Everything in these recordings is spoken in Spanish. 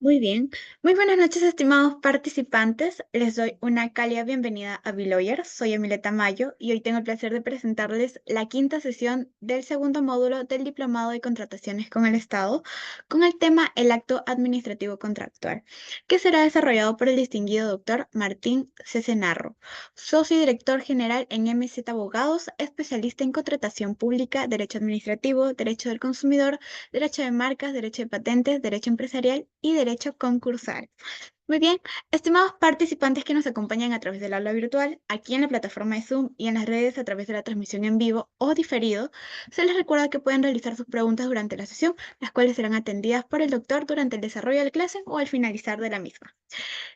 Muy bien. Muy buenas noches, estimados participantes. Les doy una cálida bienvenida a Beloyer. Soy Emileta Mayo y hoy tengo el placer de presentarles la quinta sesión del segundo módulo del Diplomado de Contrataciones con el Estado, con el tema El acto administrativo contractual, que será desarrollado por el distinguido doctor Martín Cesenarro, socio y director general en MZ Abogados, especialista en contratación pública, derecho administrativo, derecho del consumidor, derecho de marcas, derecho de patentes, derecho empresarial y derecho concursal. Muy bien, estimados participantes que nos acompañan a través del aula virtual, aquí en la plataforma de Zoom y en las redes a través de la transmisión en vivo o diferido, se les recuerda que pueden realizar sus preguntas durante la sesión, las cuales serán atendidas por el doctor durante el desarrollo de la clase o al finalizar de la misma.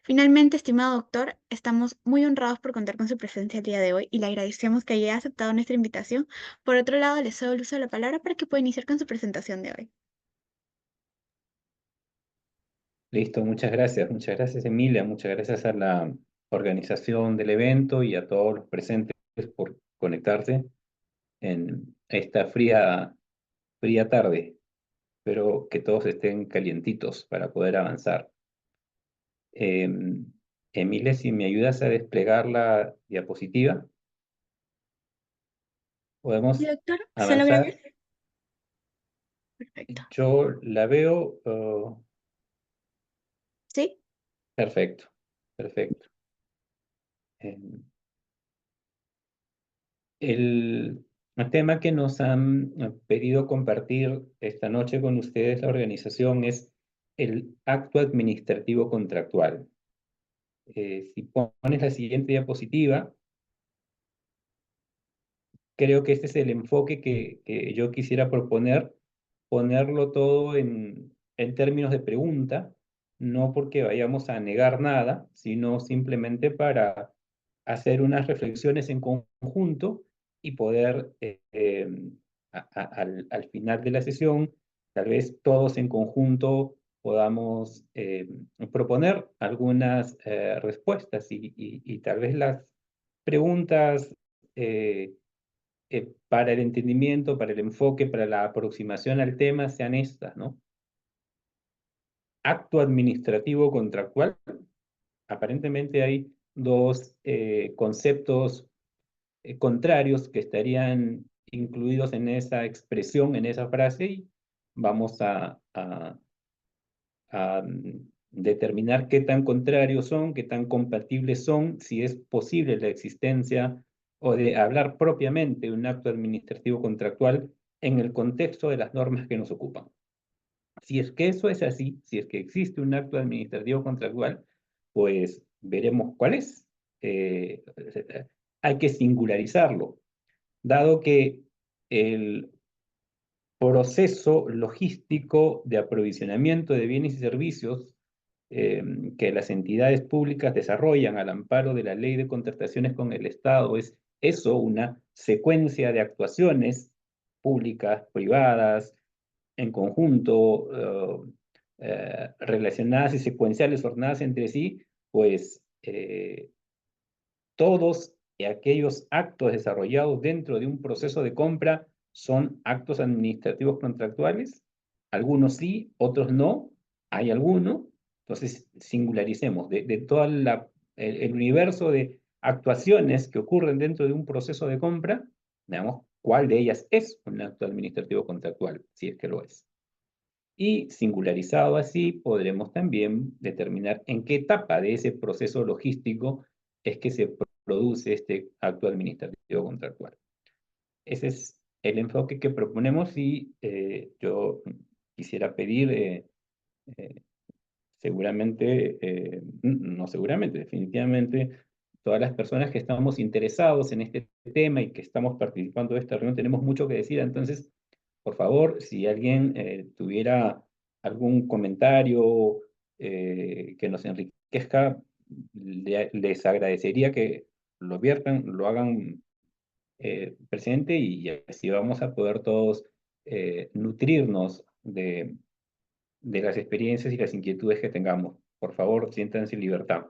Finalmente, estimado doctor, estamos muy honrados por contar con su presencia el día de hoy y le agradecemos que haya aceptado nuestra invitación. Por otro lado, le cedo el uso de la palabra para que pueda iniciar con su presentación de hoy. Listo, muchas gracias Emilia, muchas gracias a la organización del evento y a todos los presentes por conectarse en esta fría tarde. Espero que todos estén calientitos para poder avanzar. Emilia, si me ayudas a desplegar la diapositiva, ¿Sí, podemos doctor? ¿Se logra avanzar. ver? Perfecto. Yo la veo, ¿Sí? perfecto, perfecto. Em, El tema que nos han pedido compartir esta noche con ustedes, la organización, es el acto administrativo contractual. Si pones la siguiente diapositiva, creo que este es el enfoque que yo quisiera proponer, ponerlo todo en términos de pregunta, no porque vayamos a negar nada, sino simplemente para hacer unas reflexiones en conjunto y poder, al final de la sesión, tal vez todos en conjunto podamos proponer algunas respuestas y tal vez las preguntas para el entendimiento, para el enfoque, para la aproximación al tema sean estas, ¿no? Acto administrativo contractual. Aparentemente hay dos conceptos contrarios que estarían incluidos en esa expresión, en esa frase, y vamos a determinar qué tan contrarios son, qué tan compatibles son, si es posible la existencia o de hablar propiamente de un acto administrativo contractual en el contexto de las normas que nos ocupan. Si es que eso es así, si es que existe un acto administrativo contractual, pues veremos cuál es. Eh, Hay que singularizarlo, dado que el proceso logístico de aprovisionamiento de bienes y servicios que las entidades públicas desarrollan al amparo de la Ley de Contrataciones con el Estado es eso, una secuencia de actuaciones públicas, privadas, en conjunto, relacionadas y secuenciales, ordenadas entre sí, pues todos aquellos actos desarrollados dentro de un proceso de compra son actos administrativos contractuales. Algunos sí, otros no. Hay alguno. Entonces, singularicemos de todo el universo de actuaciones que ocurren dentro de un proceso de compra, veamos cuál de ellas es un acto administrativo contractual, si es que lo es. Y singularizado así, podremos también determinar en qué etapa de ese proceso logístico es que se produce este acto administrativo contractual. Ese es el enfoque que proponemos y yo quisiera pedir, eh, seguramente, no seguramente, definitivamente, todas las personas que estamos interesados en este tema y que estamos participando de esta reunión tenemos mucho que decir. Entonces, por favor, si alguien tuviera algún comentario que nos enriquezca, les agradecería que lo viertan, lo hagan presente y así vamos a poder todos nutrirnos de las experiencias y las inquietudes que tengamos. Por favor, siéntanse en libertad.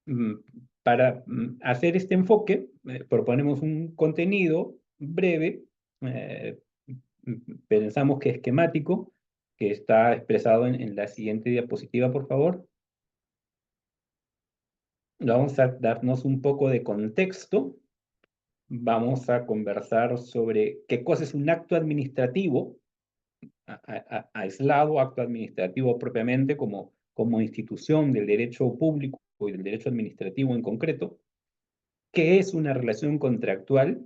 Mm, Para hacer este enfoque, proponemos un contenido breve, eh, pensamos que esquemático, que está expresado en la siguiente diapositiva, por favor. Vamos a darnos un poco de contexto. Vamos a conversar sobre qué cosa es un acto administrativo, aislado, acto administrativo propiamente como institución del derecho público y del derecho administrativo en concreto. ¿Qué es una relación contractual?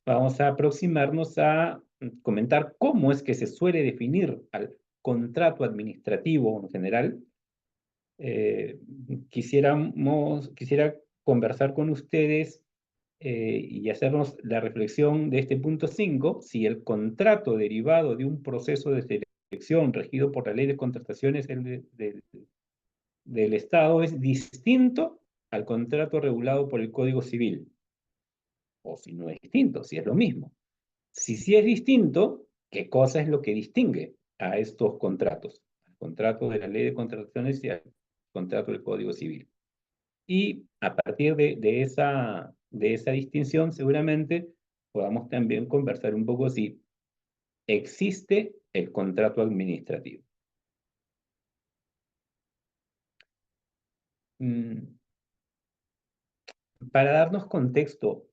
Vamos a aproximarnos a comentar cómo es que se suele definir al contrato administrativo en general. Quisiera conversar con ustedes y hacernos la reflexión de este punto 5, si el contrato derivado de un proceso de selección regido por la ley de contrataciones del Estado es distinto al contrato regulado por el Código Civil, o si no es distinto, si es lo mismo. Si sí es distinto, ¿qué cosa es lo que distingue a estos contratos? Al contrato de la ley de contrataciones y al contrato del Código Civil. Y a partir de esa distinción, seguramente podamos también conversar un poco si existe el contrato administrativo. Para darnos contexto,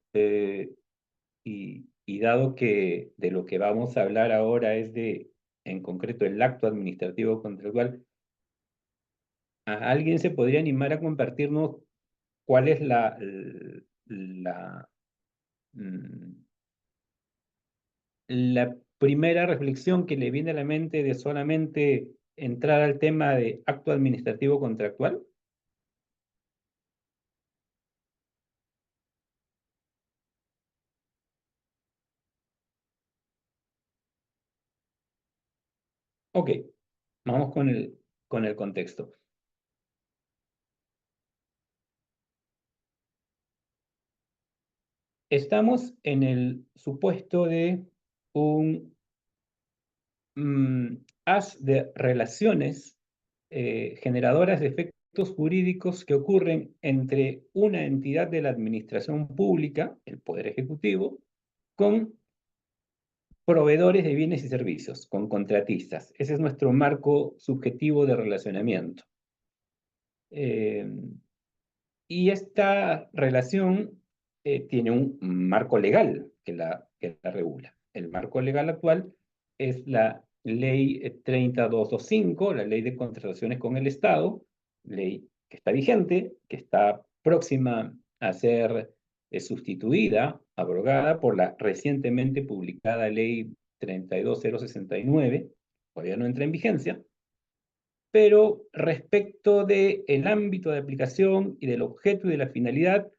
y dado que de lo que vamos a hablar ahora es en concreto, el acto administrativo contractual, ¿alguien se podría animar a compartirnos cuál es mm, la primera reflexión que le viene a la mente de solamente entrar al tema de acto administrativo contractual? Ok, vamos con el contexto. Estamos en el supuesto de un haz de relaciones generadoras de efectos jurídicos que ocurren entre una entidad de la administración pública, el Poder Ejecutivo, con proveedores de bienes y servicios, con contratistas. Ese es nuestro marco subjetivo de relacionamiento. Y esta relación tiene un marco legal que la regula. El marco legal actual es la Ley 30225, la Ley de Contrataciones con el Estado, ley que está vigente, que está próxima a ser sustituida, abrogada por la recientemente publicada Ley 32069, todavía no entra en vigencia, pero respecto del ámbito de aplicación y del objeto y de la finalidad,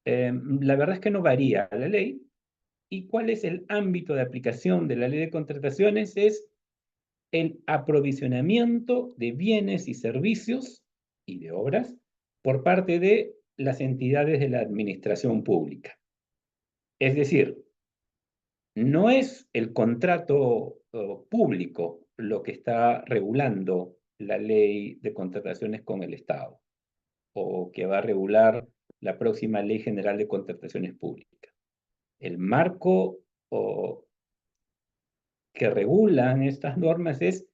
la verdad es que no varía la ley. ¿Y cuál es el ámbito de aplicación de la ley de contrataciones? Es el aprovisionamiento de bienes y servicios y de obras por parte de las entidades de la administración pública. Es decir, no es el contrato público lo que está regulando la ley de contrataciones con el Estado o que va a regular la próxima Ley General de Contrataciones Públicas. El marco que regulan estas normas es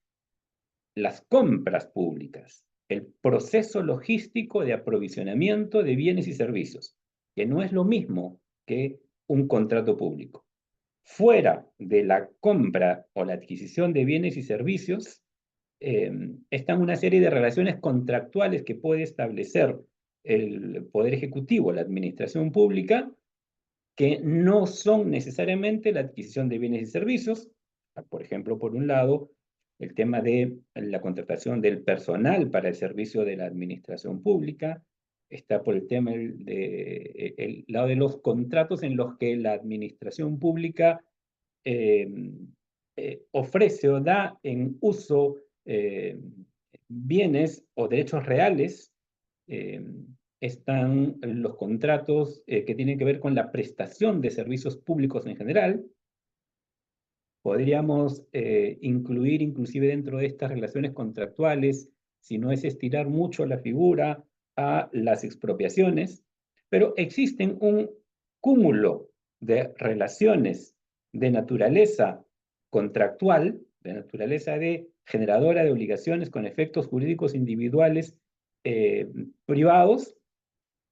las compras públicas, el proceso logístico de aprovisionamiento de bienes y servicios, que no es lo mismo que un contrato público. Fuera de la compra o la adquisición de bienes y servicios, están una serie de relaciones contractuales que puede establecer el Poder Ejecutivo, la administración pública, que no son necesariamente la adquisición de bienes y servicios. Por ejemplo, por un lado, el tema de la contratación del personal para el servicio de la administración pública. Está por el tema el lado de los contratos en los que la administración pública ofrece o da en uso bienes o derechos reales. Están los contratos que tienen que ver con la prestación de servicios públicos en general. Podríamos incluir inclusive dentro de estas relaciones contractuales, si no es estirar mucho la figura, a las expropiaciones, pero existen un cúmulo de relaciones de naturaleza contractual, de naturaleza de generadora de obligaciones con efectos jurídicos individuales privados,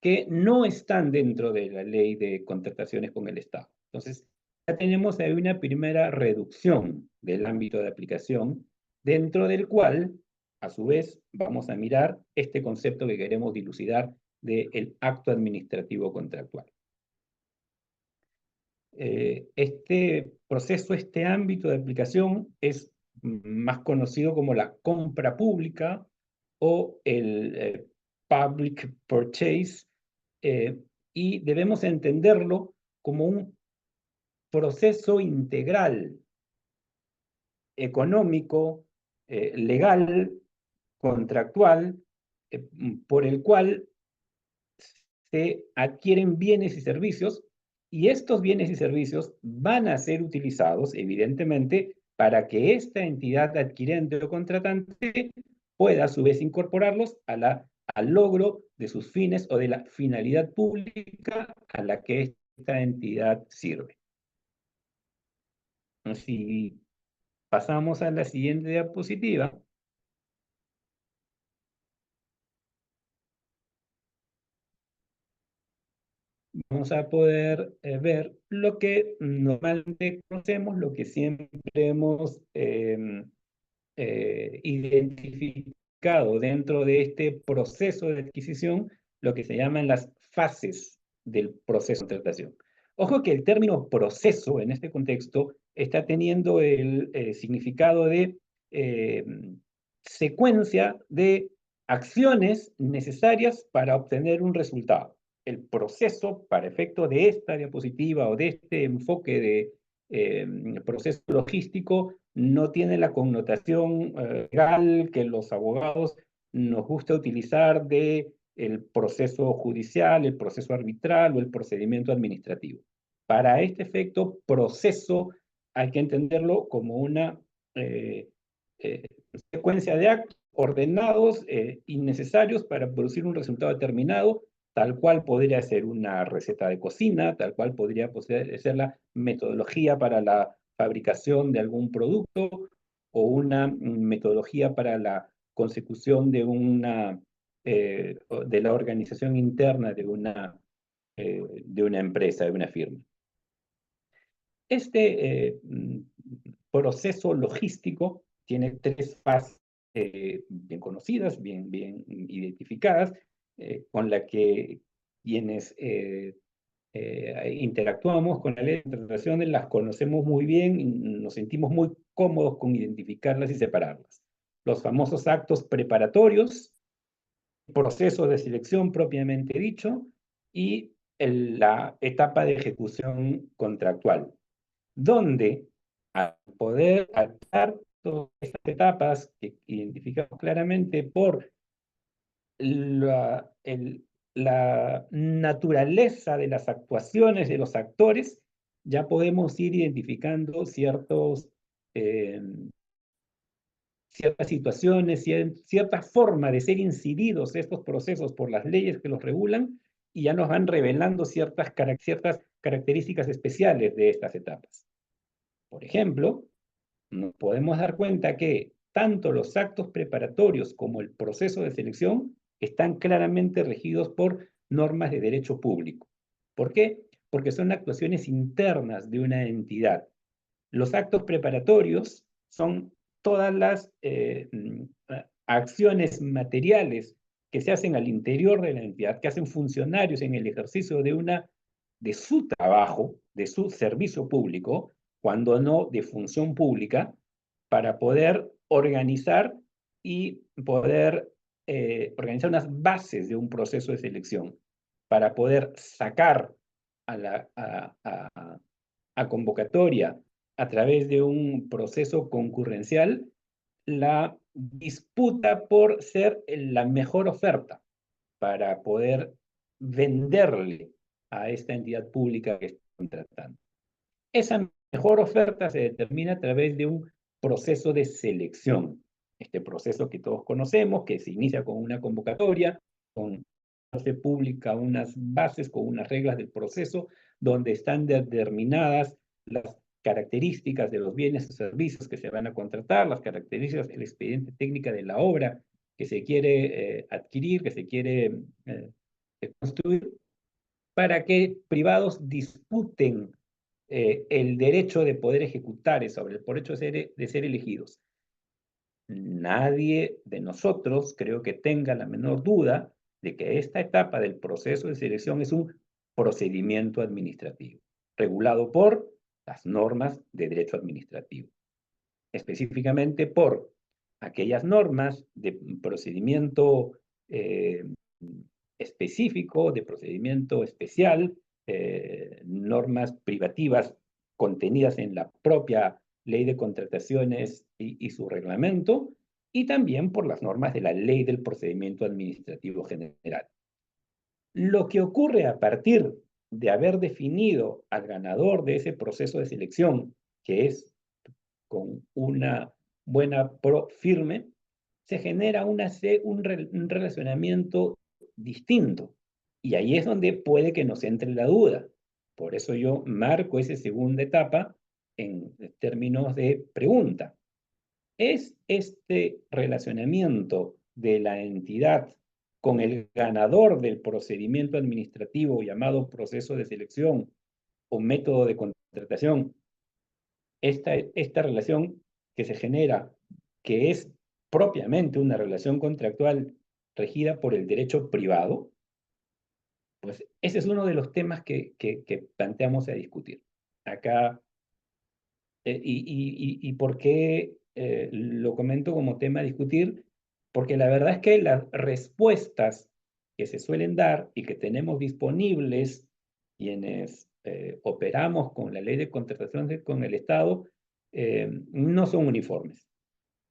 que no están dentro de la ley de contrataciones con el Estado. Entonces, ya tenemos ahí una primera reducción del ámbito de aplicación, dentro del cual, a su vez, vamos a mirar este concepto que queremos dilucidar del acto administrativo contractual. Este proceso, este ámbito de aplicación es más conocido como la compra pública o el public purchase, y debemos entenderlo como un proceso integral, económico, legal, contractual, por el cual se adquieren bienes y servicios, y estos bienes y servicios van a ser utilizados, evidentemente, para que esta entidad adquirente o contratante pueda a su vez incorporarlos al logro de sus fines o de la finalidad pública a la que esta entidad sirve. Si pasamos a la siguiente diapositiva, vamos a poder ver lo que normalmente conocemos, lo que siempre hemos identificado dentro de este proceso de adquisición, lo que se llaman las fases del proceso de contratación. Ojo que el término proceso en este contexto está teniendo el significado de secuencia de acciones necesarias para obtener un resultado. El proceso, para efecto de esta diapositiva o de este enfoque de proceso logístico, no tiene la connotación legal que los abogados nos gusta utilizar de el proceso judicial, el proceso arbitral o el procedimiento administrativo. Para este efecto, proceso hay que entenderlo como una secuencia de actos ordenados y necesarios para producir un resultado determinado, tal cual podría ser una receta de cocina, tal cual podría ser la metodología para la fabricación de algún producto o una metodología para la consecución de la organización interna de una empresa, de una firma. Este proceso logístico tiene tres fases bien conocidas, bien identificadas, con la que quienes interactuamos con la ley de contrataciones las conocemos muy bien y nos sentimos muy cómodos con identificarlas y separarlas. Los famosos actos preparatorios, proceso de selección propiamente dicho, y la etapa de ejecución contractual, donde al poder adaptar todas estas etapas que identificamos claramente por la naturaleza de las actuaciones de los actores, ya podemos ir identificando ciertas situaciones, cierta forma de ser incididos estos procesos por las leyes que los regulan, y ya nos van revelando ciertas características especiales de estas etapas. Por ejemplo, nos podemos dar cuenta que tanto los actos preparatorios como el proceso de selección están claramente regidos por normas de derecho público. ¿Por qué? Porque son actuaciones internas de una entidad. Los actos preparatorios son todas las acciones materiales que se hacen al interior de la entidad, que hacen funcionarios en el ejercicio de su trabajo, de su servicio público, cuando no de función pública, para poder organizar y poder organizar unas bases de un proceso de selección, para poder sacar a convocatoria a través de un proceso concurrencial la disputa por ser la mejor oferta para poder venderle a esta entidad pública que está contratando. Esa mejor oferta se determina a través de un proceso de selección. Este proceso que todos conocemos, que se inicia con una convocatoria, se publica unas bases con unas reglas del proceso donde están determinadas las características de los bienes o servicios que se van a contratar, las características del expediente técnica de la obra que se quiere adquirir, que se quiere construir, para que privados disputen el derecho de poder ejecutar eso, por hecho de ser elegidos. Nadie de nosotros creo que tenga la menor duda de que esta etapa del proceso de selección es un procedimiento administrativo, regulado por las normas de derecho administrativo, específicamente por aquellas normas de procedimiento específico, de procedimiento especial, normas privativas contenidas en la propia ley de contrataciones y su reglamento, y también por las normas de la ley del procedimiento administrativo general. Lo que ocurre a partir de haber definido al ganador de ese proceso de selección, que es con una buena pro firme, se genera un relacionamiento distinto. Y ahí es donde puede que nos entre la duda. Por eso yo marco esa segunda etapa en términos de pregunta. ¿Es este relacionamiento de la entidad con el ganador del procedimiento administrativo llamado proceso de selección o método de contratación, esta relación que se genera, que es propiamente una relación contractual regida por el derecho privado? Pues ese es uno de los temas que planteamos a discutir. Acá, y por qué lo comento como tema a discutir, porque la verdad es que las respuestas que se suelen dar y que tenemos disponibles quienes operamos con la ley de contratación con el Estado, no son uniformes.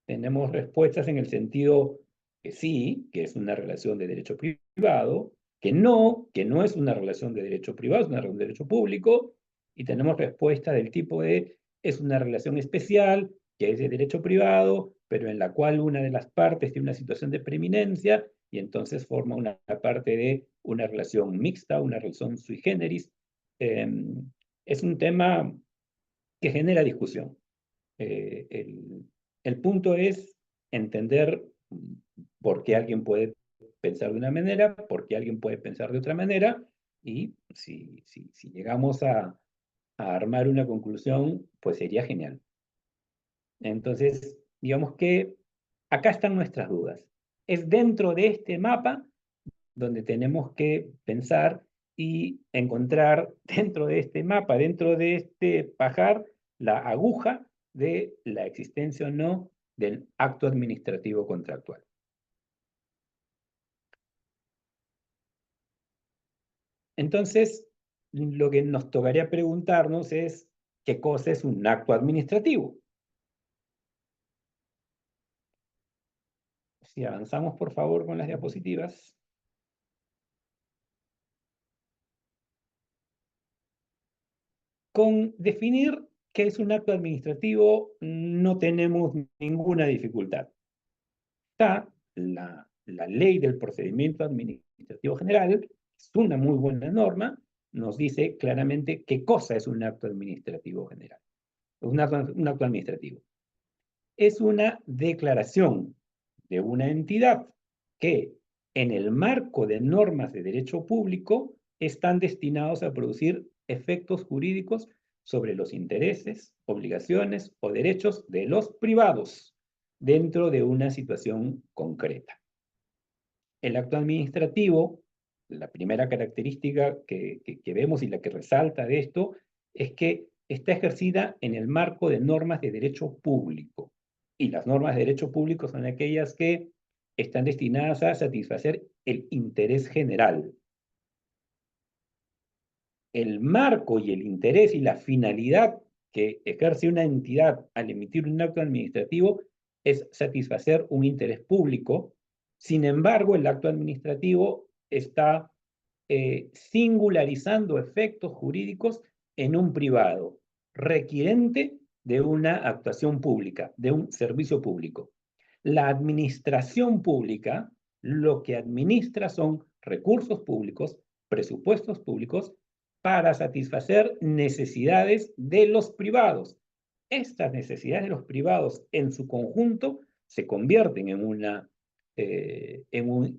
Tenemos respuestas en el sentido que sí, que es una relación de derecho privado, que no es una relación de derecho privado, es una relación de derecho público, y tenemos respuestas del tipo de es una relación especial, que es de derecho privado, pero en la cual una de las partes tiene una situación de preeminencia y entonces forma una parte de una relación mixta, una relación sui generis. Es un tema que genera discusión. El punto es entender por qué alguien puede pensar de una manera, por qué alguien puede pensar de otra manera, y si llegamos a armar una conclusión, pues sería genial. Entonces, digamos que acá están nuestras dudas. Es dentro de este mapa donde tenemos que pensar y encontrar dentro de este mapa, dentro de este pajar, la aguja de la existencia o no del acto administrativo contractual. Entonces, lo que nos tocaría preguntarnos es, ¿qué cosa es un acto administrativo? Si avanzamos, por favor, con las diapositivas. Con definir qué es un acto administrativo no tenemos ninguna dificultad. Está la ley del procedimiento administrativo general, es una muy buena norma, nos dice claramente qué cosa es un acto administrativo general. Un acto administrativo. Es una declaración de una entidad que en el marco de normas de derecho público están destinados a producir efectos jurídicos sobre los intereses, obligaciones o derechos de los privados dentro de una situación concreta. El acto administrativo, la primera característica que vemos y la que resalta de esto, es que está ejercida en el marco de normas de derecho público. Y las normas de derecho público son aquellas que están destinadas a satisfacer el interés general. El marco y el interés y la finalidad que ejerce una entidad al emitir un acto administrativo es satisfacer un interés público. Sin embargo, el acto administrativo está singularizando efectos jurídicos en un privado, requirente de una actuación pública, de un servicio público. La administración pública lo que administra son recursos públicos, presupuestos públicos para satisfacer necesidades de los privados. Estas necesidades de los privados en su conjunto se convierten en un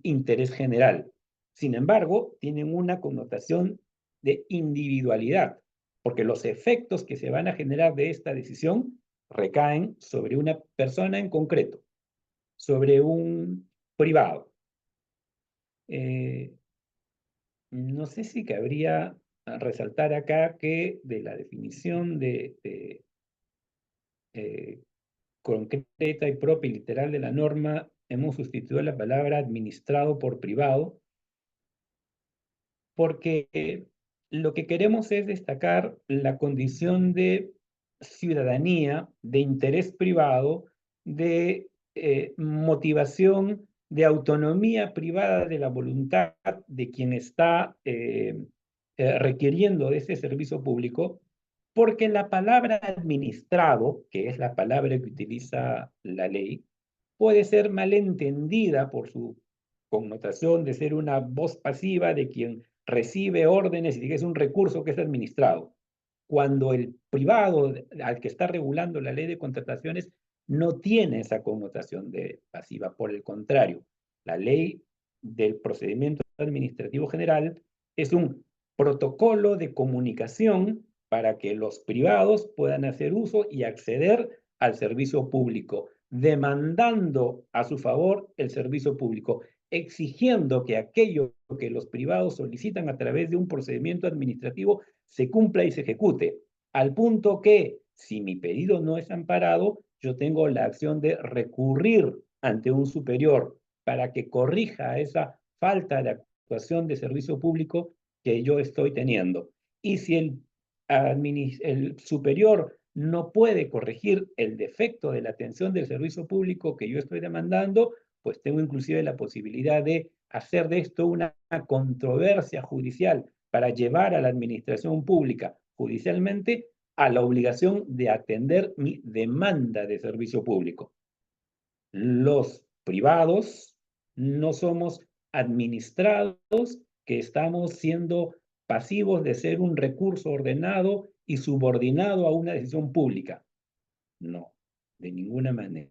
interés general. Sin embargo, tienen una connotación de individualidad, porque los efectos que se van a generar de esta decisión recaen sobre una persona en concreto, sobre un privado. No sé si cabría resaltar acá que de la definición concreta y propia y literal de la norma, hemos sustituido la palabra administrado por privado, porque lo que queremos es destacar la condición de ciudadanía, de interés privado, de motivación, de autonomía privada de la voluntad de quien está requiriendo de ese servicio público, porque la palabra administrado, que es la palabra que utiliza la ley, puede ser malentendida por su connotación de ser una voz pasiva de quien recibe órdenes y que es un recurso que es administrado. Cuando el privado al que está regulando la ley de contrataciones no tiene esa connotación de pasiva, por el contrario, la ley del procedimiento administrativo general es un protocolo de comunicación para que los privados puedan hacer uso y acceder al servicio público, demandando a su favor el servicio público, exigiendo que aquello que los privados solicitan a través de un procedimiento administrativo se cumpla y se ejecute, al punto que si mi pedido no es amparado, yo tengo la acción de recurrir ante un superior para que corrija esa falta de actuación de servicio público que yo estoy teniendo. Y si el superior no puede corregir el defecto de la atención del servicio público que yo estoy demandando, pues tengo inclusive la posibilidad de hacer de esto una controversia judicial para llevar a la administración pública judicialmente a la obligación de atender mi demanda de servicio público. Los privados no somos administrados que estamos siendo pasivos de ser un recurso ordenado y subordinado a una decisión pública. No, de ninguna manera.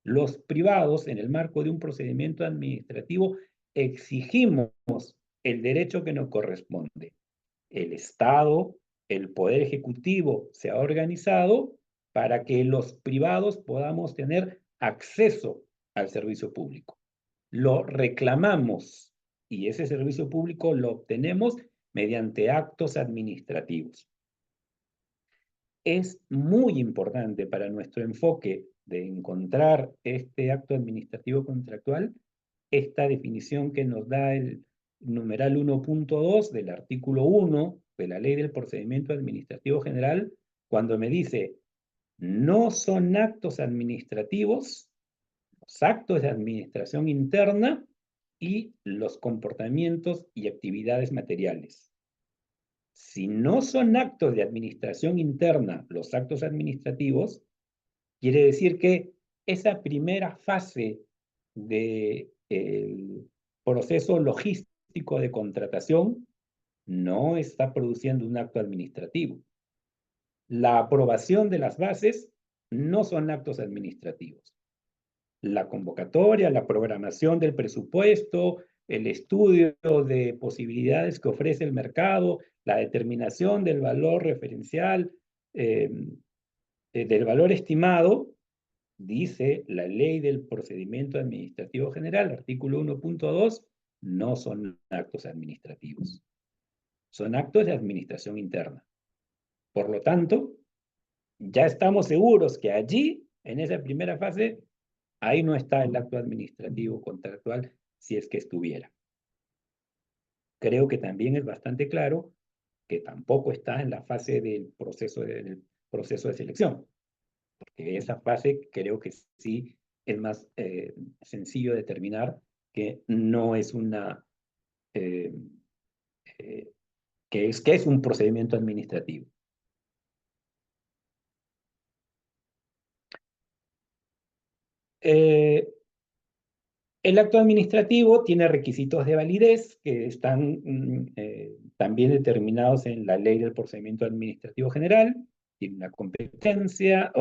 Los privados, en el marco de un procedimiento administrativo, exigimos el derecho que nos corresponde. El Estado, el Poder Ejecutivo se ha organizado para que los privados podamos tener acceso al servicio público. Lo reclamamos y ese servicio público lo obtenemos mediante actos administrativos. Es muy importante para nuestro enfoque de encontrar este acto administrativo contractual, esta definición que nos da el numeral 1.2 del artículo 1 de la Ley del Procedimiento Administrativo General, cuando me dice, no son actos administrativos, los actos de administración interna y los comportamientos y actividades materiales. Si no son actos de administración interna los actos administrativos, quiere decir que esa primera fase del proceso logístico de contratación no está produciendo un acto administrativo. La aprobación de las bases no son actos administrativos. La convocatoria, la programación del presupuesto, el estudio de posibilidades que ofrece el mercado, la determinación del valor referencial, del valor estimado, dice la ley del procedimiento administrativo general, artículo 1.2, no son actos administrativos. Son actos de administración interna. Por lo tanto, ya estamos seguros que allí, en esa primera fase, ahí no está el acto administrativo contractual si es que estuviera. Creo que también es bastante claro que tampoco está en la fase del proceso de selección, porque esa fase creo que sí es más sencillo determinar que no es una, eh, que es un procedimiento administrativo. El acto administrativo tiene requisitos de validez que están también determinados en la Ley del Procedimiento Administrativo General. Tiene una competencia,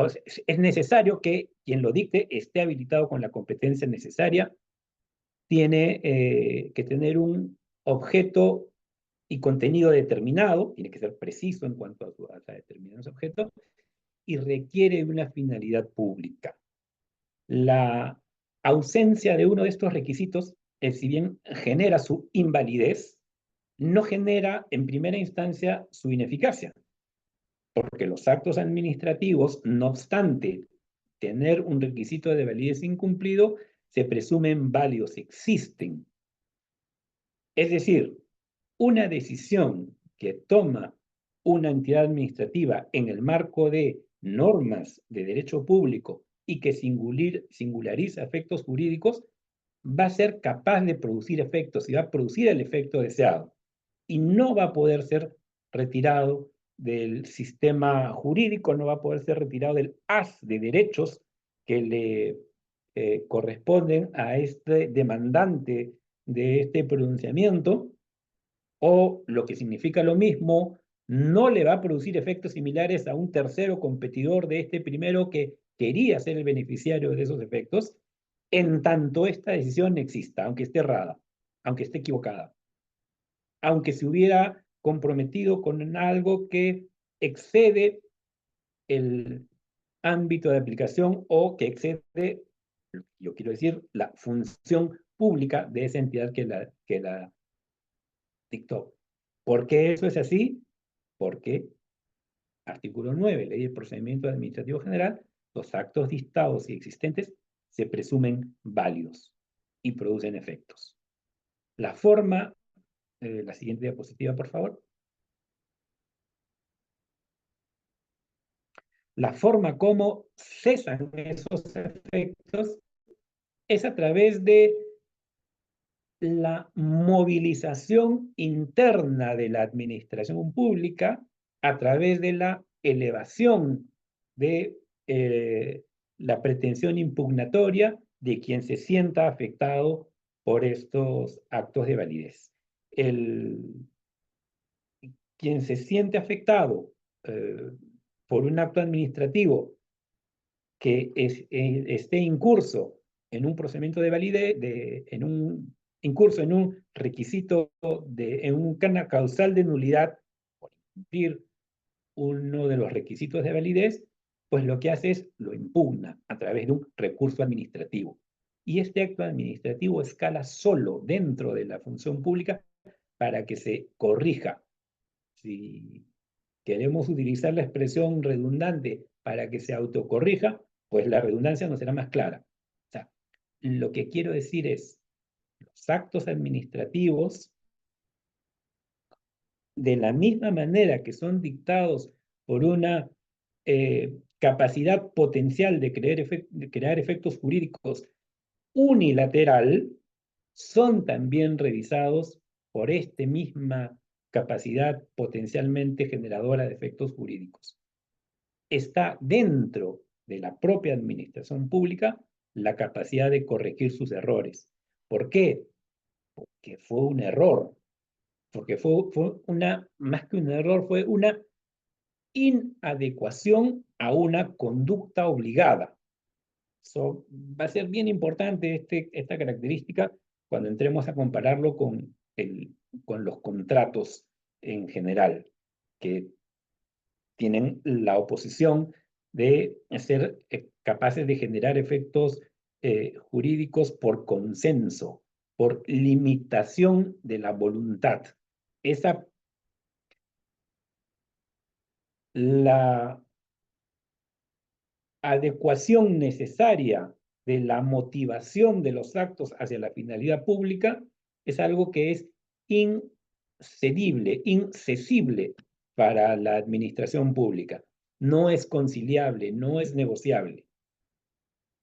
es necesario que quien lo dicte esté habilitado con la competencia necesaria. Tiene que tener un objeto y contenido determinado, tiene que ser preciso en cuanto a determinar ese objeto, y requiere una finalidad pública. La ausencia de uno de estos requisitos, si bien genera su invalidez, no genera en primera instancia su ineficacia, porque los actos administrativos, no obstante tener un requisito de validez incumplido, se presumen válidos, existen. Es decir, una decisión que toma una entidad administrativa en el marco de normas de derecho público y que singulariza efectos jurídicos, va a ser capaz de producir efectos y va a producir el efecto deseado. Y no va a poder ser retirado del sistema jurídico, no va a poder ser retirado del haz de derechos que le corresponden a este demandante de este pronunciamiento, o lo que significa lo mismo, no le va a producir efectos similares a un tercero competidor de este primero que quería ser el beneficiario de esos efectos, en tanto esta decisión exista, aunque esté errada, aunque esté equivocada, aunque se hubiera comprometido con algo que excede el ámbito de aplicación o que excede, yo quiero decir, la función pública de esa entidad que la dictó. ¿Por qué eso es así? Porque, artículo 9, Ley del Procedimiento Administrativo General, los actos dictados y existentes se presumen válidos y producen efectos. La forma, la siguiente diapositiva, por favor. La forma como cesan esos efectos es a través de la movilización interna de la administración pública a través de la elevación de la pretensión impugnatoria de quien se sienta afectado por estos actos de validez. Quien se siente afectado por un acto administrativo que esté incurso en un procedimiento de validez, incurso en un requisito, en un causal de nulidad, por cumplir uno de los requisitos de validez, pues lo que hace es lo impugna a través de un recurso administrativo. Y este acto administrativo escala solo dentro de la función pública para que se corrija. Si queremos utilizar la expresión redundante para que se autocorrija, pues la redundancia no será más clara. O sea, lo que quiero decir es, los actos administrativos, de la misma manera que son dictados por una capacidad potencial de crear efectos jurídicos unilateral, son también revisados por esta misma capacidad potencialmente generadora de efectos jurídicos. Está dentro de la propia administración pública la capacidad de corregir sus errores. ¿Por qué? Porque fue un error, porque fue más que un error, fue una inadecuación a una conducta obligada. So, va a ser bien importante esta característica cuando entremos a compararlo con los contratos en general, que tienen la oposición de ser capaces de generar efectos jurídicos por consenso, por limitación de la voluntad. La adecuación necesaria de la motivación de los actos hacia la finalidad pública es algo que es incedible, incesible para la administración pública. No es conciliable, no es negociable.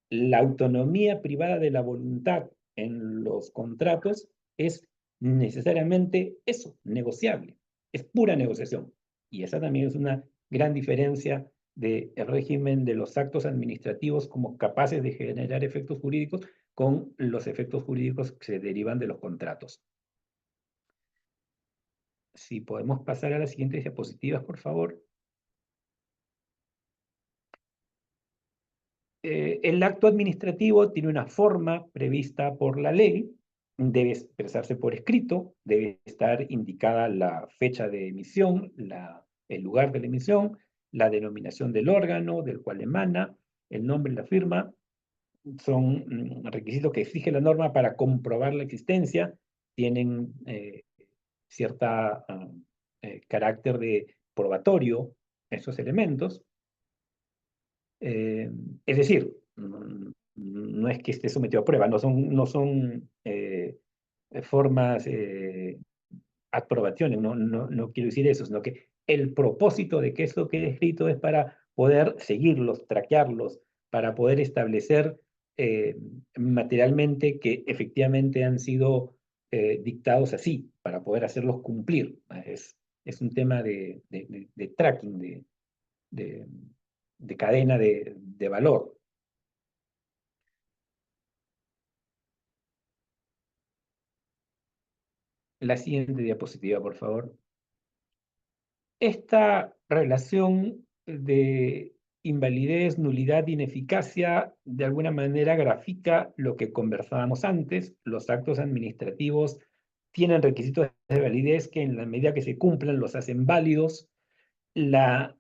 La autonomía privada de la voluntad en los contratos es necesariamente eso, negociable. Es pura negociación. Y esa también es una gran diferencia del régimen de los actos administrativos como capaces de generar efectos jurídicos con los efectos jurídicos que se derivan de los contratos. Si podemos pasar a las siguientes diapositivas, por favor. El acto administrativo tiene una forma prevista por la ley, debe expresarse por escrito, debe estar indicada la fecha de emisión, el lugar de la emisión, la denominación del órgano del cual emana, el nombre y la firma. Son requisitos que exige la norma para comprobar la existencia, tienen cierta carácter de probatorio esos elementos. Es decir, no es que esté sometido a prueba, no son formas aprobaciones, no quiero decir eso, sino que el propósito de que esto quede escrito es para poder seguirlos, traquearlos, para poder establecer materialmente que efectivamente han sido dictados así, para poder hacerlos cumplir. Es un tema de tracking, de cadena de valor. La siguiente diapositiva, por favor. Esta relación de invalidez, nulidad, ineficacia, de alguna manera grafica lo que conversábamos antes. Los actos administrativos tienen requisitos de validez que en la medida que se cumplan los hacen válidos. La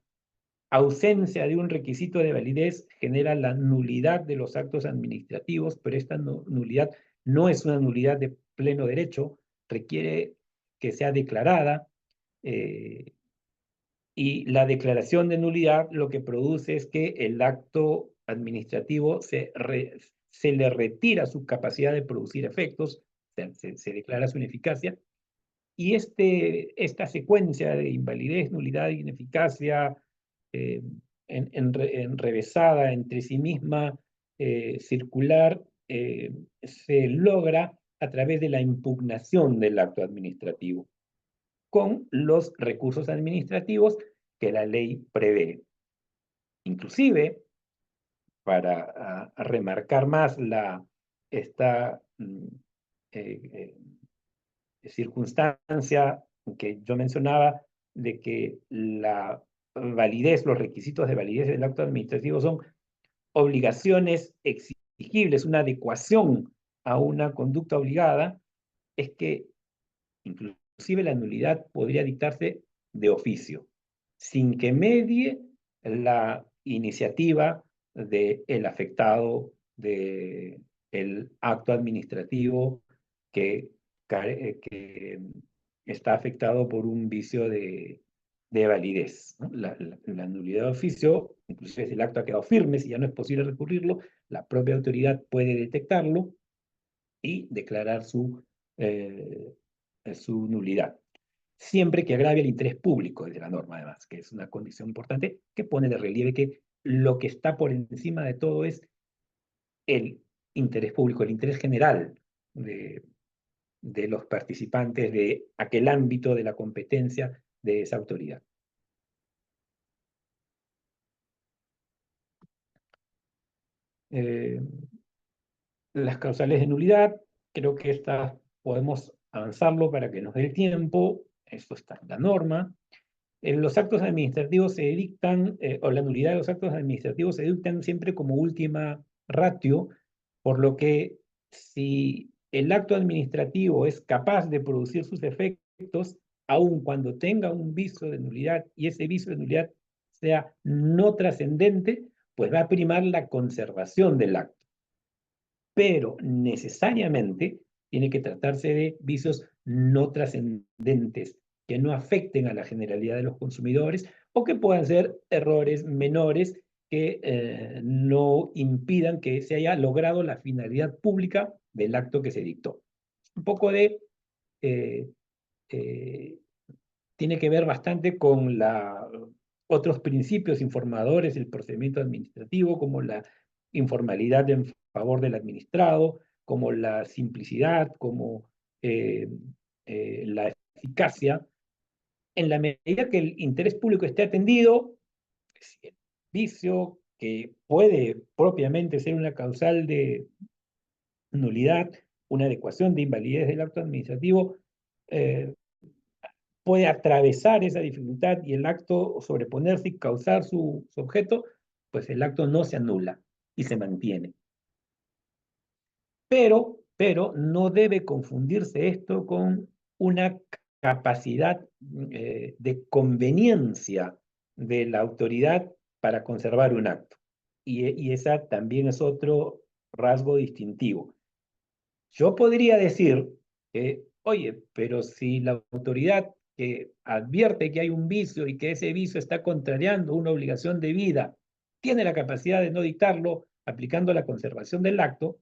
ausencia de un requisito de validez genera la nulidad de los actos administrativos, pero esta nulidad no es una nulidad de pleno derecho, requiere que sea declarada, y la declaración de nulidad lo que produce es que el acto administrativo se le retira su capacidad de producir efectos, se declara su ineficacia, y esta secuencia de invalidez, nulidad e ineficacia enrevesada entre sí misma, circular, se logra a través de la impugnación del acto administrativo con los recursos administrativos que la ley prevé. Inclusive, para remarcar más esta circunstancia que yo mencionaba de que la validez, los requisitos de validez del acto administrativo son obligaciones exigibles, una adecuación a una conducta obligada, es que inclusive la nulidad podría dictarse de oficio, sin que medie la iniciativa del afectado del acto administrativo que está afectado por un vicio de validez, ¿no? La nulidad de oficio, inclusive si el acto ha quedado firme, si ya no es posible recurrirlo, la propia autoridad puede detectarlo y declarar su nulidad. Siempre que agrave el interés público de la norma, además, que es una condición importante que pone de relieve que lo que está por encima de todo es el interés público, el interés general de los participantes de aquel ámbito de la competencia de esa autoridad. Las causales de nulidad, creo que estas podemos avanzarlo para que nos dé el tiempo, esto está en la norma. Los actos administrativos se dictan, o la nulidad de los actos administrativos se dictan siempre como última ratio, por lo que si el acto administrativo es capaz de producir sus efectos, aun cuando tenga un viso de nulidad y ese viso de nulidad sea no trascendente, pues va a primar la conservación del acto. Pero necesariamente tiene que tratarse de vicios no trascendentes, que no afecten a la generalidad de los consumidores o que puedan ser errores menores que no impidan que se haya logrado la finalidad pública del acto que se dictó. Un poco de... tiene que ver bastante con otros principios informadores del procedimiento administrativo, como la informalidad en favor del administrado, como la simplicidad, como la eficacia. En la medida que el interés público esté atendido, el vicio que puede propiamente ser una causal de nulidad, una adecuación de invalidez del acto administrativo, puede atravesar esa dificultad y el acto sobreponerse y causar su objeto, pues el acto no se anula y se mantiene. Pero no debe confundirse esto con una capacidad de conveniencia de la autoridad para conservar un acto. Y esa también es otro rasgo distintivo. Yo podría decir que, oye, pero si la autoridad que advierte que hay un vicio y que ese vicio está contrariando una obligación de vida, tiene la capacidad de no dictarlo aplicando la conservación del acto,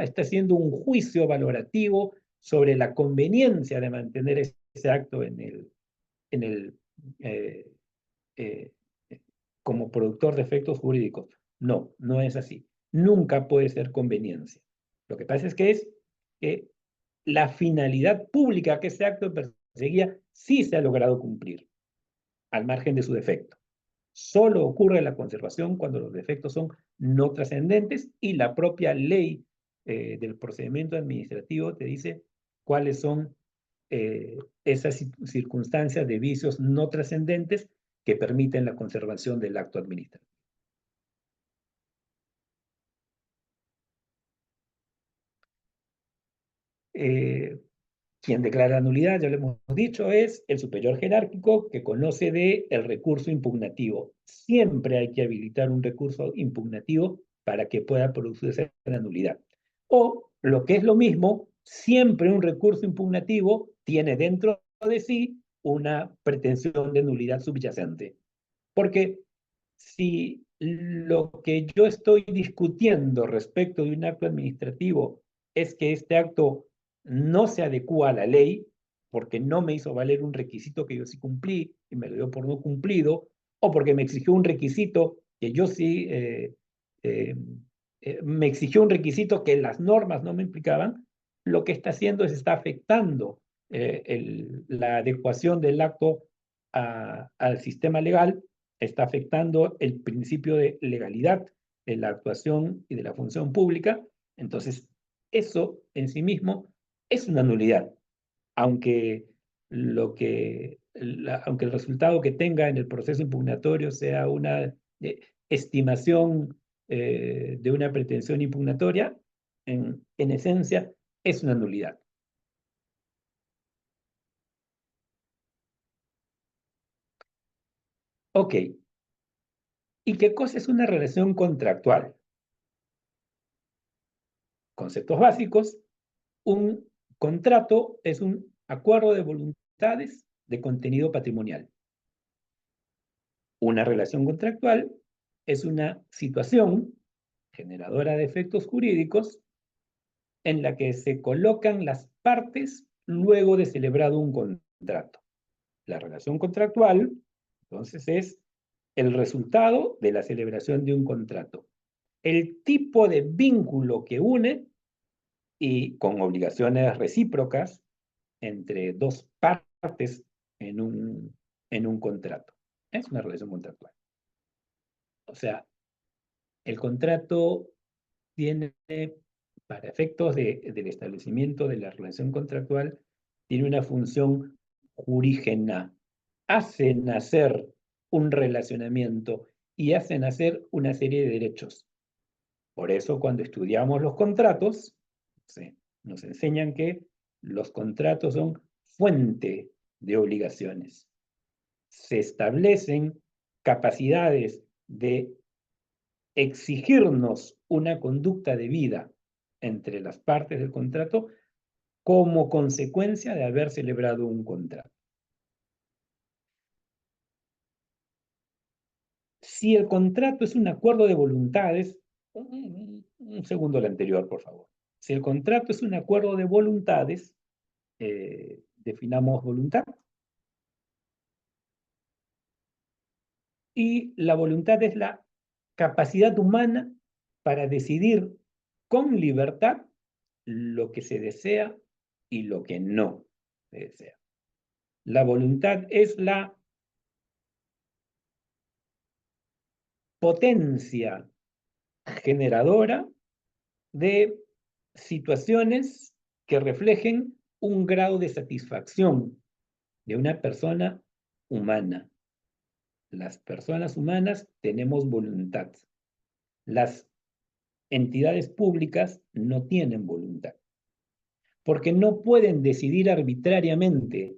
está haciendo un juicio valorativo sobre la conveniencia de mantener ese acto en el, eh, eh, como productor de efectos jurídicos. No, no es así. Nunca puede ser conveniencia. Lo que pasa es que la finalidad pública que ese acto perseguía sí se ha logrado cumplir, al margen de su defecto. Solo ocurre la conservación cuando los defectos son no trascendentes y la propia ley del procedimiento administrativo te dice cuáles son esas circunstancias de vicios no trascendentes que permiten la conservación del acto administrativo. Quien declara nulidad, ya lo hemos dicho, es el superior jerárquico que conoce del recurso impugnativo. Siempre hay que habilitar un recurso impugnativo para que pueda producirse la nulidad. O, lo que es lo mismo, siempre un recurso impugnativo tiene dentro de sí una pretensión de nulidad subyacente. Porque si lo que yo estoy discutiendo respecto de un acto administrativo es que este acto no se adecúa a la ley, porque no me hizo valer un requisito que yo sí cumplí y me lo dio por no cumplido, o porque me exigió un requisito que yo sí, me exigió un requisito que las normas no me implicaban, lo que está haciendo es está afectando la adecuación del acto al sistema legal, está afectando el principio de legalidad de la actuación y de la función pública. Entonces, eso en sí mismo es una nulidad, aunque, aunque el resultado que tenga en el proceso impugnatorio sea una estimación de una pretensión impugnatoria, en esencia es una nulidad. Ok, ¿y qué cosa es una relación contractual? Conceptos básicos. Un contrato es un acuerdo de voluntades de contenido patrimonial. Una relación contractual es una situación generadora de efectos jurídicos en la que se colocan las partes luego de celebrado un contrato. La relación contractual, entonces, es el resultado de la celebración de un contrato. El tipo de vínculo que une y con obligaciones recíprocas entre dos partes en un contrato. Es una relación contractual. O sea, el contrato tiene, para efectos del establecimiento de la relación contractual, tiene una función jurígena. Hace nacer un relacionamiento y hace nacer una serie de derechos. Por eso, cuando estudiamos los contratos, sí, nos enseñan que los contratos son fuente de obligaciones. Se establecen capacidades de exigirnos una conducta debida entre las partes del contrato como consecuencia de haber celebrado un contrato. Si el contrato es un acuerdo de voluntades, un segundo al anterior, por favor. Si el contrato es un acuerdo de voluntades, definamos voluntad. Y la voluntad es la capacidad humana para decidir con libertad lo que se desea y lo que no se desea. La voluntad es la potencia generadora de situaciones que reflejen un grado de satisfacción de una persona humana. Las personas humanas tenemos voluntad. Las entidades públicas no tienen voluntad, porque no pueden decidir arbitrariamente,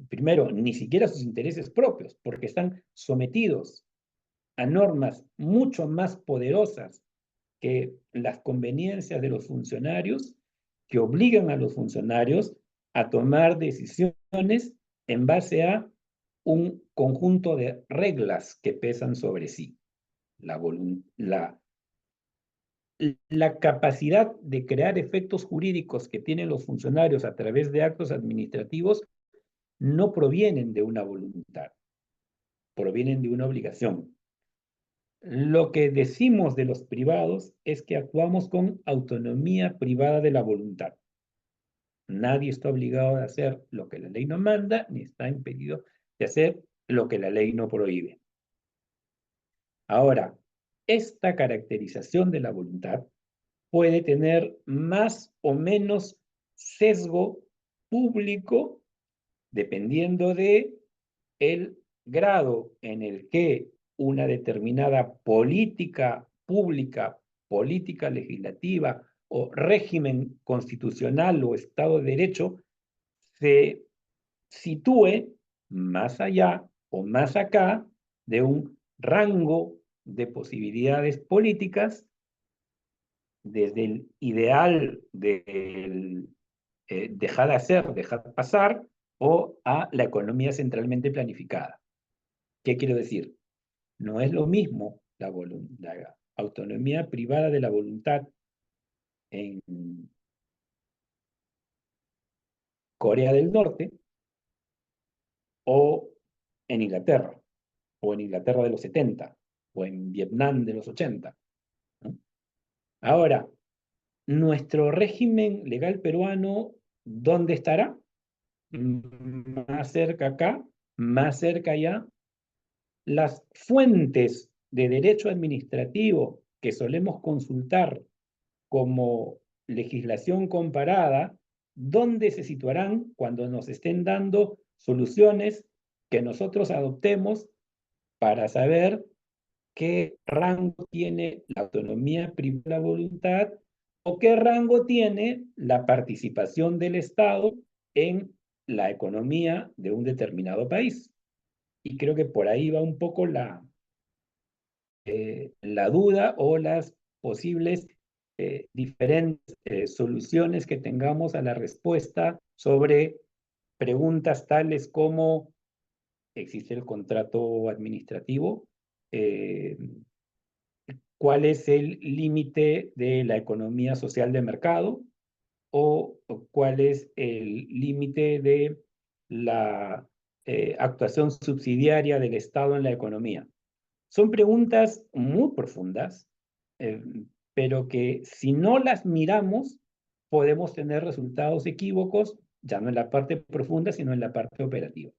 primero, ni siquiera sus intereses propios, porque están sometidos a normas mucho más poderosas que las conveniencias de los funcionarios, que obligan a los funcionarios a tomar decisiones en base a un conjunto de reglas que pesan sobre sí. La capacidad de crear efectos jurídicos que tienen los funcionarios a través de actos administrativos no provienen de una voluntad, provienen de una obligación. Lo que decimos de los privados es que actuamos con autonomía privada de la voluntad. Nadie está obligado a hacer lo que la ley no manda, ni está impedido de hacer lo que la ley no prohíbe. Ahora, esta caracterización de la voluntad puede tener más o menos sesgo público dependiendo de el grado en el que una determinada política pública, política legislativa o régimen constitucional o Estado de Derecho se sitúe más allá o más acá de un rango de posibilidades políticas desde el ideal del dejar hacer, dejar pasar, o a la economía centralmente planificada. ¿Qué quiero decir? No es lo mismo la autonomía privada de la voluntad en Corea del Norte o en Inglaterra, o en Inglaterra de los 70, o en Vietnam de los 80. ¿No? Ahora, nuestro régimen legal peruano, ¿dónde estará? Más cerca acá, más cerca allá. Las fuentes de derecho administrativo que solemos consultar como legislación comparada, ¿dónde se situarán cuando nos estén dando soluciones que nosotros adoptemos para saber qué rango tiene la autonomía privada de la voluntad o qué rango tiene la participación del Estado en la economía de un determinado país? Y creo que por ahí va un poco la duda o las posibles diferentes soluciones que tengamos a la respuesta sobre preguntas tales como ¿existe el contrato administrativo? ¿Cuál es el límite de la economía social de mercado? ¿O cuál es el límite de la actuación subsidiaria del Estado en la economía? Son preguntas muy profundas, eh, pero que si no las miramos, podemos tener resultados equívocos, ya no en la parte profunda, sino en la parte operativa.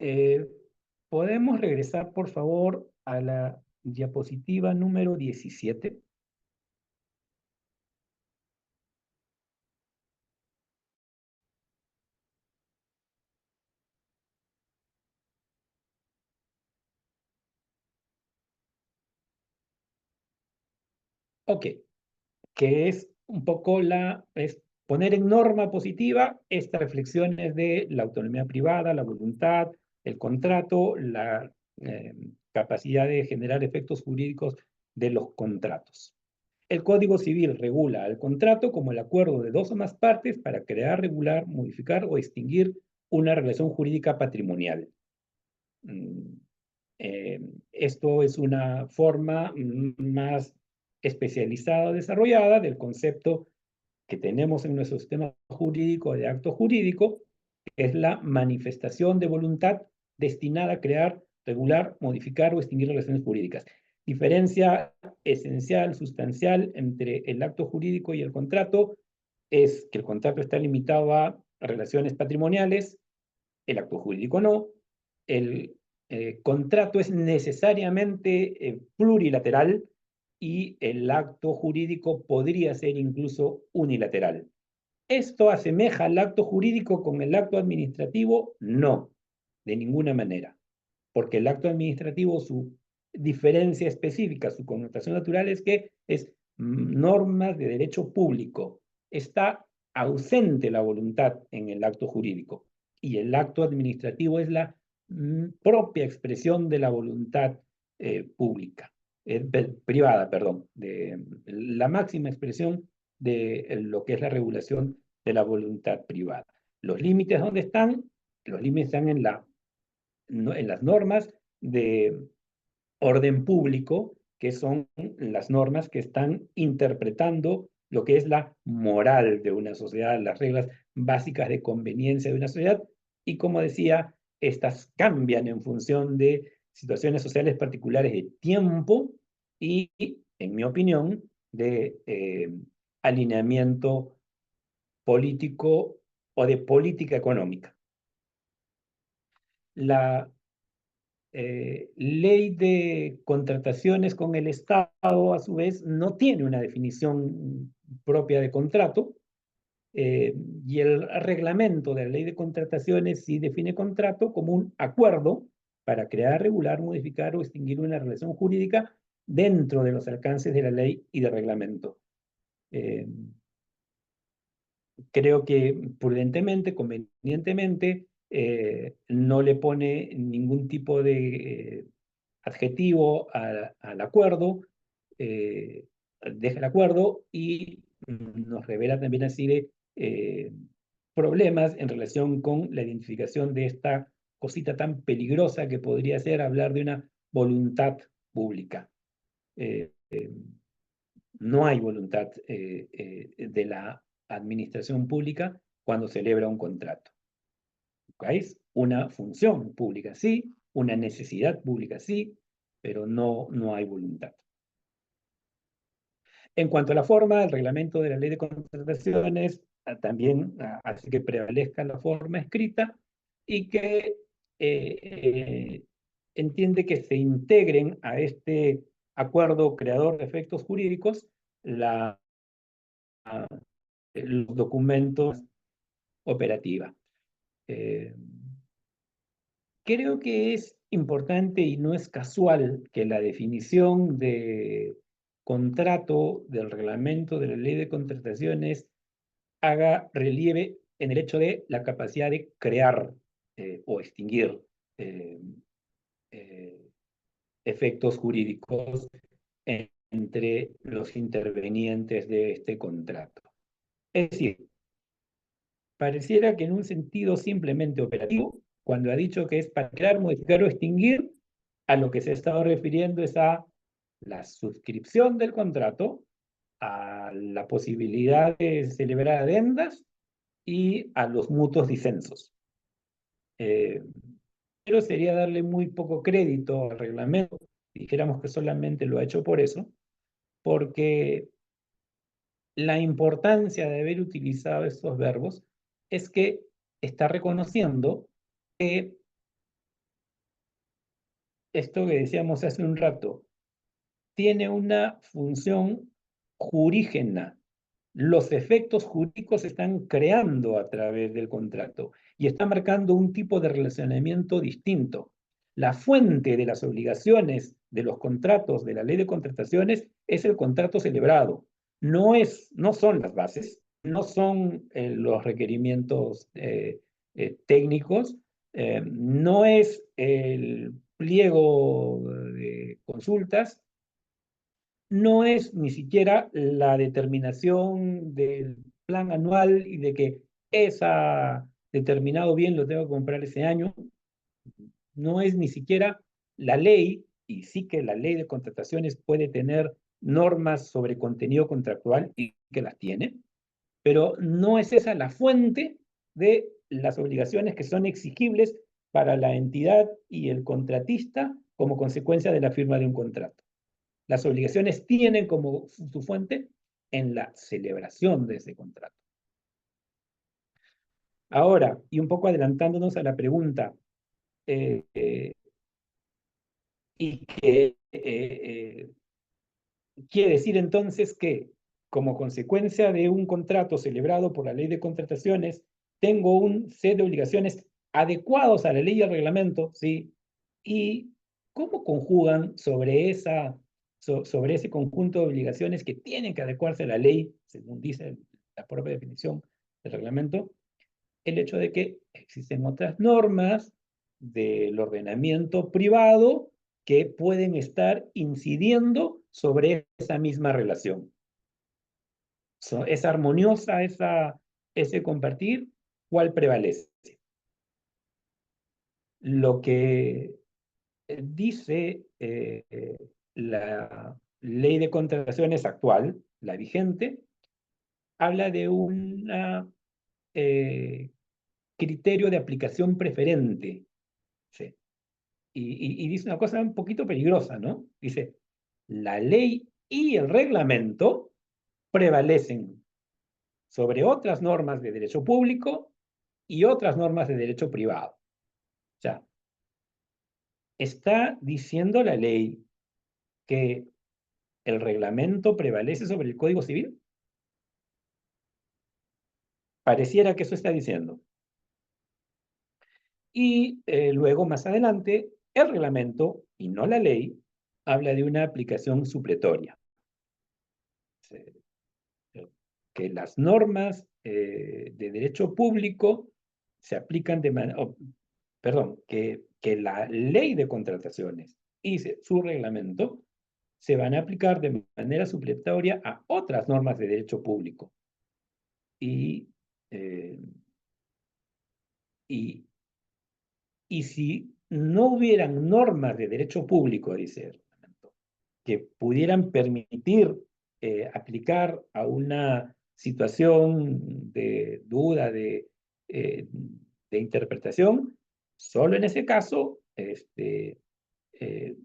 Eh, ¿Podemos regresar, por favor, a la diapositiva número 17? Ok, que es un poco es poner en norma positiva estas reflexiones de la autonomía privada, la voluntad, el contrato, la capacidad de generar efectos jurídicos de los contratos. El Código Civil regula al contrato como el acuerdo de dos o más partes para crear, regular, modificar o extinguir una relación jurídica patrimonial. Eh, Esto es una forma más especializada, desarrollada del concepto que tenemos en nuestro sistema jurídico de acto jurídico, que es la manifestación de voluntad destinada a crear, regular, modificar o extinguir relaciones jurídicas. Diferencia esencial, sustancial entre el acto jurídico y el contrato es que el contrato está limitado a relaciones patrimoniales, el acto jurídico no. El contrato es necesariamente plurilateral y el acto jurídico podría ser incluso unilateral. ¿Esto asemeja al acto jurídico con el acto administrativo? No, de ninguna manera, porque el acto administrativo, su diferencia específica, su connotación natural es que es normas de derecho público. Está ausente la voluntad en el acto jurídico y el acto administrativo es la propia expresión de la voluntad pública, privada, perdón, de la máxima expresión de lo que es la regulación de la voluntad privada. ¿Los límites dónde están? Los límites están en las normas de orden público, que son las normas que están interpretando lo que es la moral de una sociedad, las reglas básicas de conveniencia de una sociedad. Y como decía, estas cambian en función de situaciones sociales particulares de tiempo y, en mi opinión, de alineamiento político o de política económica. La ley de contrataciones con el Estado, a su vez, no tiene una definición propia de contrato, y el reglamento de la ley de contrataciones sí define contrato como un acuerdo para crear, regular, modificar o extinguir una relación jurídica dentro de los alcances de la ley y del reglamento. Creo que prudentemente, convenientemente, no le pone ningún tipo de adjetivo al acuerdo, deja el acuerdo y nos revela también así de problemas en relación con la identificación de esta cosita tan peligrosa que podría ser hablar de una voluntad pública. No hay voluntad de la administración pública cuando celebra un contrato. ¿Es? Una función pública sí, una necesidad pública sí, pero no hay voluntad. En cuanto a la forma, el reglamento de la ley de contrataciones también hace que prevalezca la forma escrita y que entiende que se integren a este acuerdo creador de efectos jurídicos los documentos operativa. Creo que es importante y no es casual que la definición de contrato del reglamento de la ley de contrataciones haga relieve en el hecho de la capacidad de crear o extinguir eh, eh, efectos jurídicos entre los intervenientes de este contrato. Es decir, pareciera que en un sentido simplemente operativo, cuando ha dicho que es para crear, modificar o extinguir, a lo que se ha estado refiriendo es a la suscripción del contrato, a la posibilidad de celebrar adendas y a los mutuos disensos. Pero sería darle muy poco crédito al reglamento, si dijéramos que solamente lo ha hecho por eso, porque la importancia de haber utilizado estos verbos es que está reconociendo que esto que decíamos hace un rato tiene una función jurígena. Los efectos jurídicos se están creando a través del contrato y está marcando un tipo de relacionamiento distinto. La fuente de las obligaciones de los contratos de la ley de contrataciones es el contrato celebrado. No son las bases, no son los requerimientos técnicos, no es el pliego de consultas, no es ni siquiera la determinación del plan anual y de que esa determinado bien lo tengo que comprar ese año, no es ni siquiera la ley, y sí que la ley de contrataciones puede tener normas sobre contenido contractual y que las tiene, pero no es esa la fuente de las obligaciones que son exigibles para la entidad y el contratista como consecuencia de la firma de un contrato. Las obligaciones tienen como su fuente en la celebración de ese contrato. Ahora, y un poco adelantándonos a la pregunta, y que quiere decir entonces que, como consecuencia de un contrato celebrado por la ley de contrataciones, tengo un set de obligaciones adecuados a la ley y al reglamento, ¿sí? ¿Y cómo conjugan sobre ese conjunto de obligaciones que tienen que adecuarse a la ley, según dice la propia definición del reglamento, el hecho de que existen otras normas del ordenamiento privado que pueden estar incidiendo sobre esa misma relación? ¿Es armoniosa ese compartir? ¿Cuál prevalece? Lo que dice la ley de contrataciones actual, la vigente, habla de un criterio de aplicación preferente. ¿Sí? Y dice una cosa un poquito peligrosa, ¿no? Dice, la ley y el reglamento prevalecen sobre otras normas de derecho público y otras normas de derecho privado. O sea, está diciendo la ley que el reglamento prevalece sobre el Código Civil. Pareciera que eso está diciendo. Y luego, más adelante, el reglamento, y no la ley, habla de una aplicación supletoria. Que las normas de derecho público se aplican de manera, perdón, que la ley de contrataciones y su reglamento se van a aplicar de manera supletoria a otras normas de derecho público. Y, eh, y, y si no hubieran normas de derecho público, dice el reglamento, que pudieran permitir aplicar a una situación de duda, de interpretación, solo en ese caso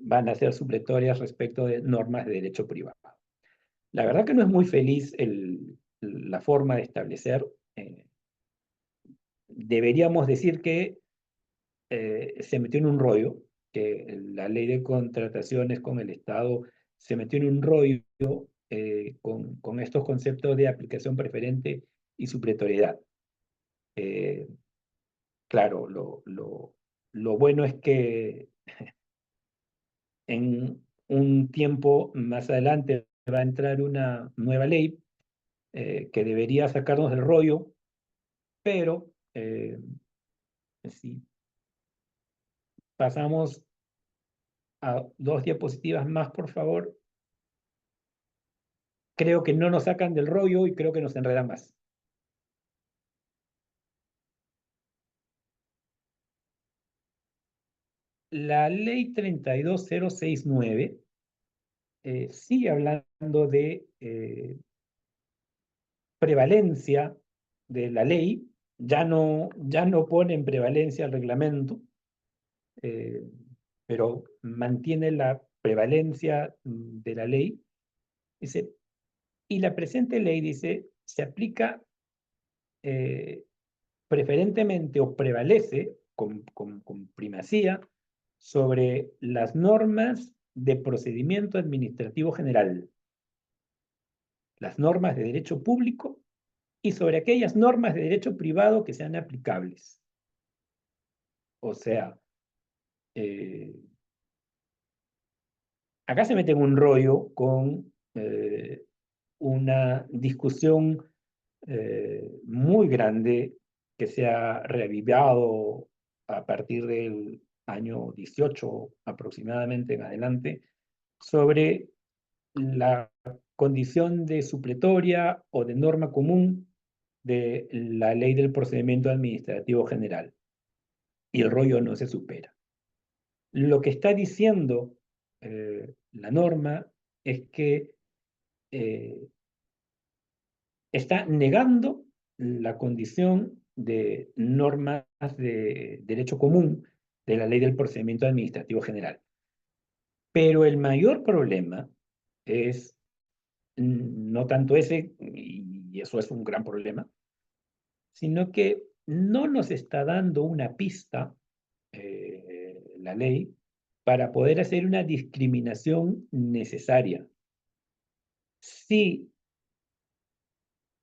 van a ser supletorias respecto de normas de derecho privado. La verdad que no es muy feliz la forma de establecer. Deberíamos decir que se metió en un rollo, que la ley de contrataciones con el Estado se metió en un rollo con estos conceptos de aplicación preferente y supletoriedad. Claro, lo bueno es que en un tiempo más adelante va a entrar una nueva ley que debería sacarnos del rollo, pero si pasamos a 2 diapositivas más, por favor, creo que no nos sacan del rollo y creo que nos enredan más. La ley 32069 sigue hablando de prevalencia de la ley, ya no pone en prevalencia el reglamento, eh, pero mantiene la prevalencia de la ley. Dice, y la presente ley, dice, se aplica preferentemente o prevalece con primacía sobre las normas de procedimiento administrativo general, las normas de derecho público y sobre aquellas normas de derecho privado que sean aplicables. O sea, eh, acá se mete en un rollo con una discusión muy grande que se ha reavivado a partir del año 18 aproximadamente en adelante, sobre la condición de supletoria o de norma común de la ley del procedimiento administrativo general. Y el rollo no se supera. Lo que está diciendo la norma es que está negando la condición de normas de derecho común de la ley del procedimiento administrativo general. Pero el mayor problema es no tanto ese, y eso es un gran problema, sino que no nos está dando una pista, la ley, para poder hacer una discriminación necesaria. Si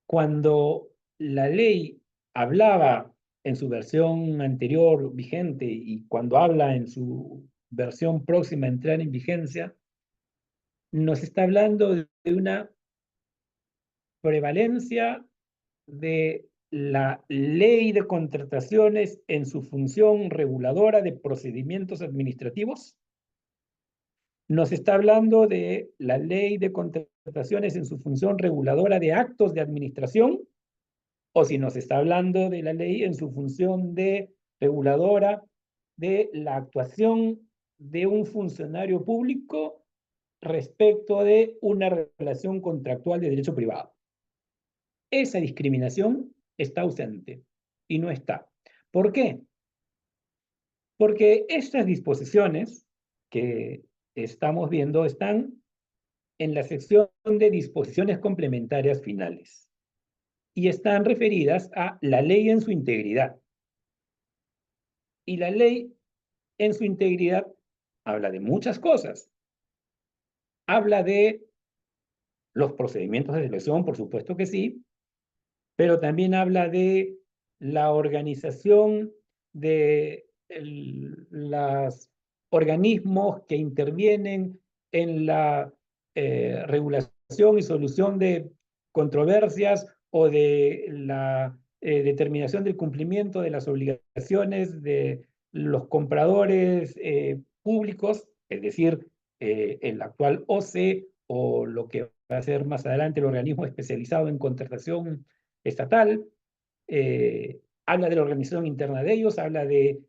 cuando la ley hablaba en su versión anterior vigente y cuando habla en su versión próxima a entrar en vigencia, nos está hablando de una prevalencia de la ley de contrataciones en su función reguladora de procedimientos administrativos. Nos está hablando de la ley de contrataciones en su función reguladora de actos de administración, o si nos está hablando de la ley en su función de reguladora de la actuación de un funcionario público respecto de una relación contractual de derecho privado. Esa discriminación está ausente y no está. ¿Por qué? Porque estas disposiciones que estamos viendo están en la sección de disposiciones complementarias finales y están referidas a la ley en su integridad. Y la ley en su integridad habla de muchas cosas. Habla de los procedimientos de selección, por supuesto que sí, pero también habla de la organización de los organismos que intervienen en la regulación y solución de controversias o de la determinación del cumplimiento de las obligaciones de los compradores públicos, es decir, el actual OCE o lo que va a ser más adelante el organismo especializado en contratación estatal, habla de la organización interna de ellos, habla de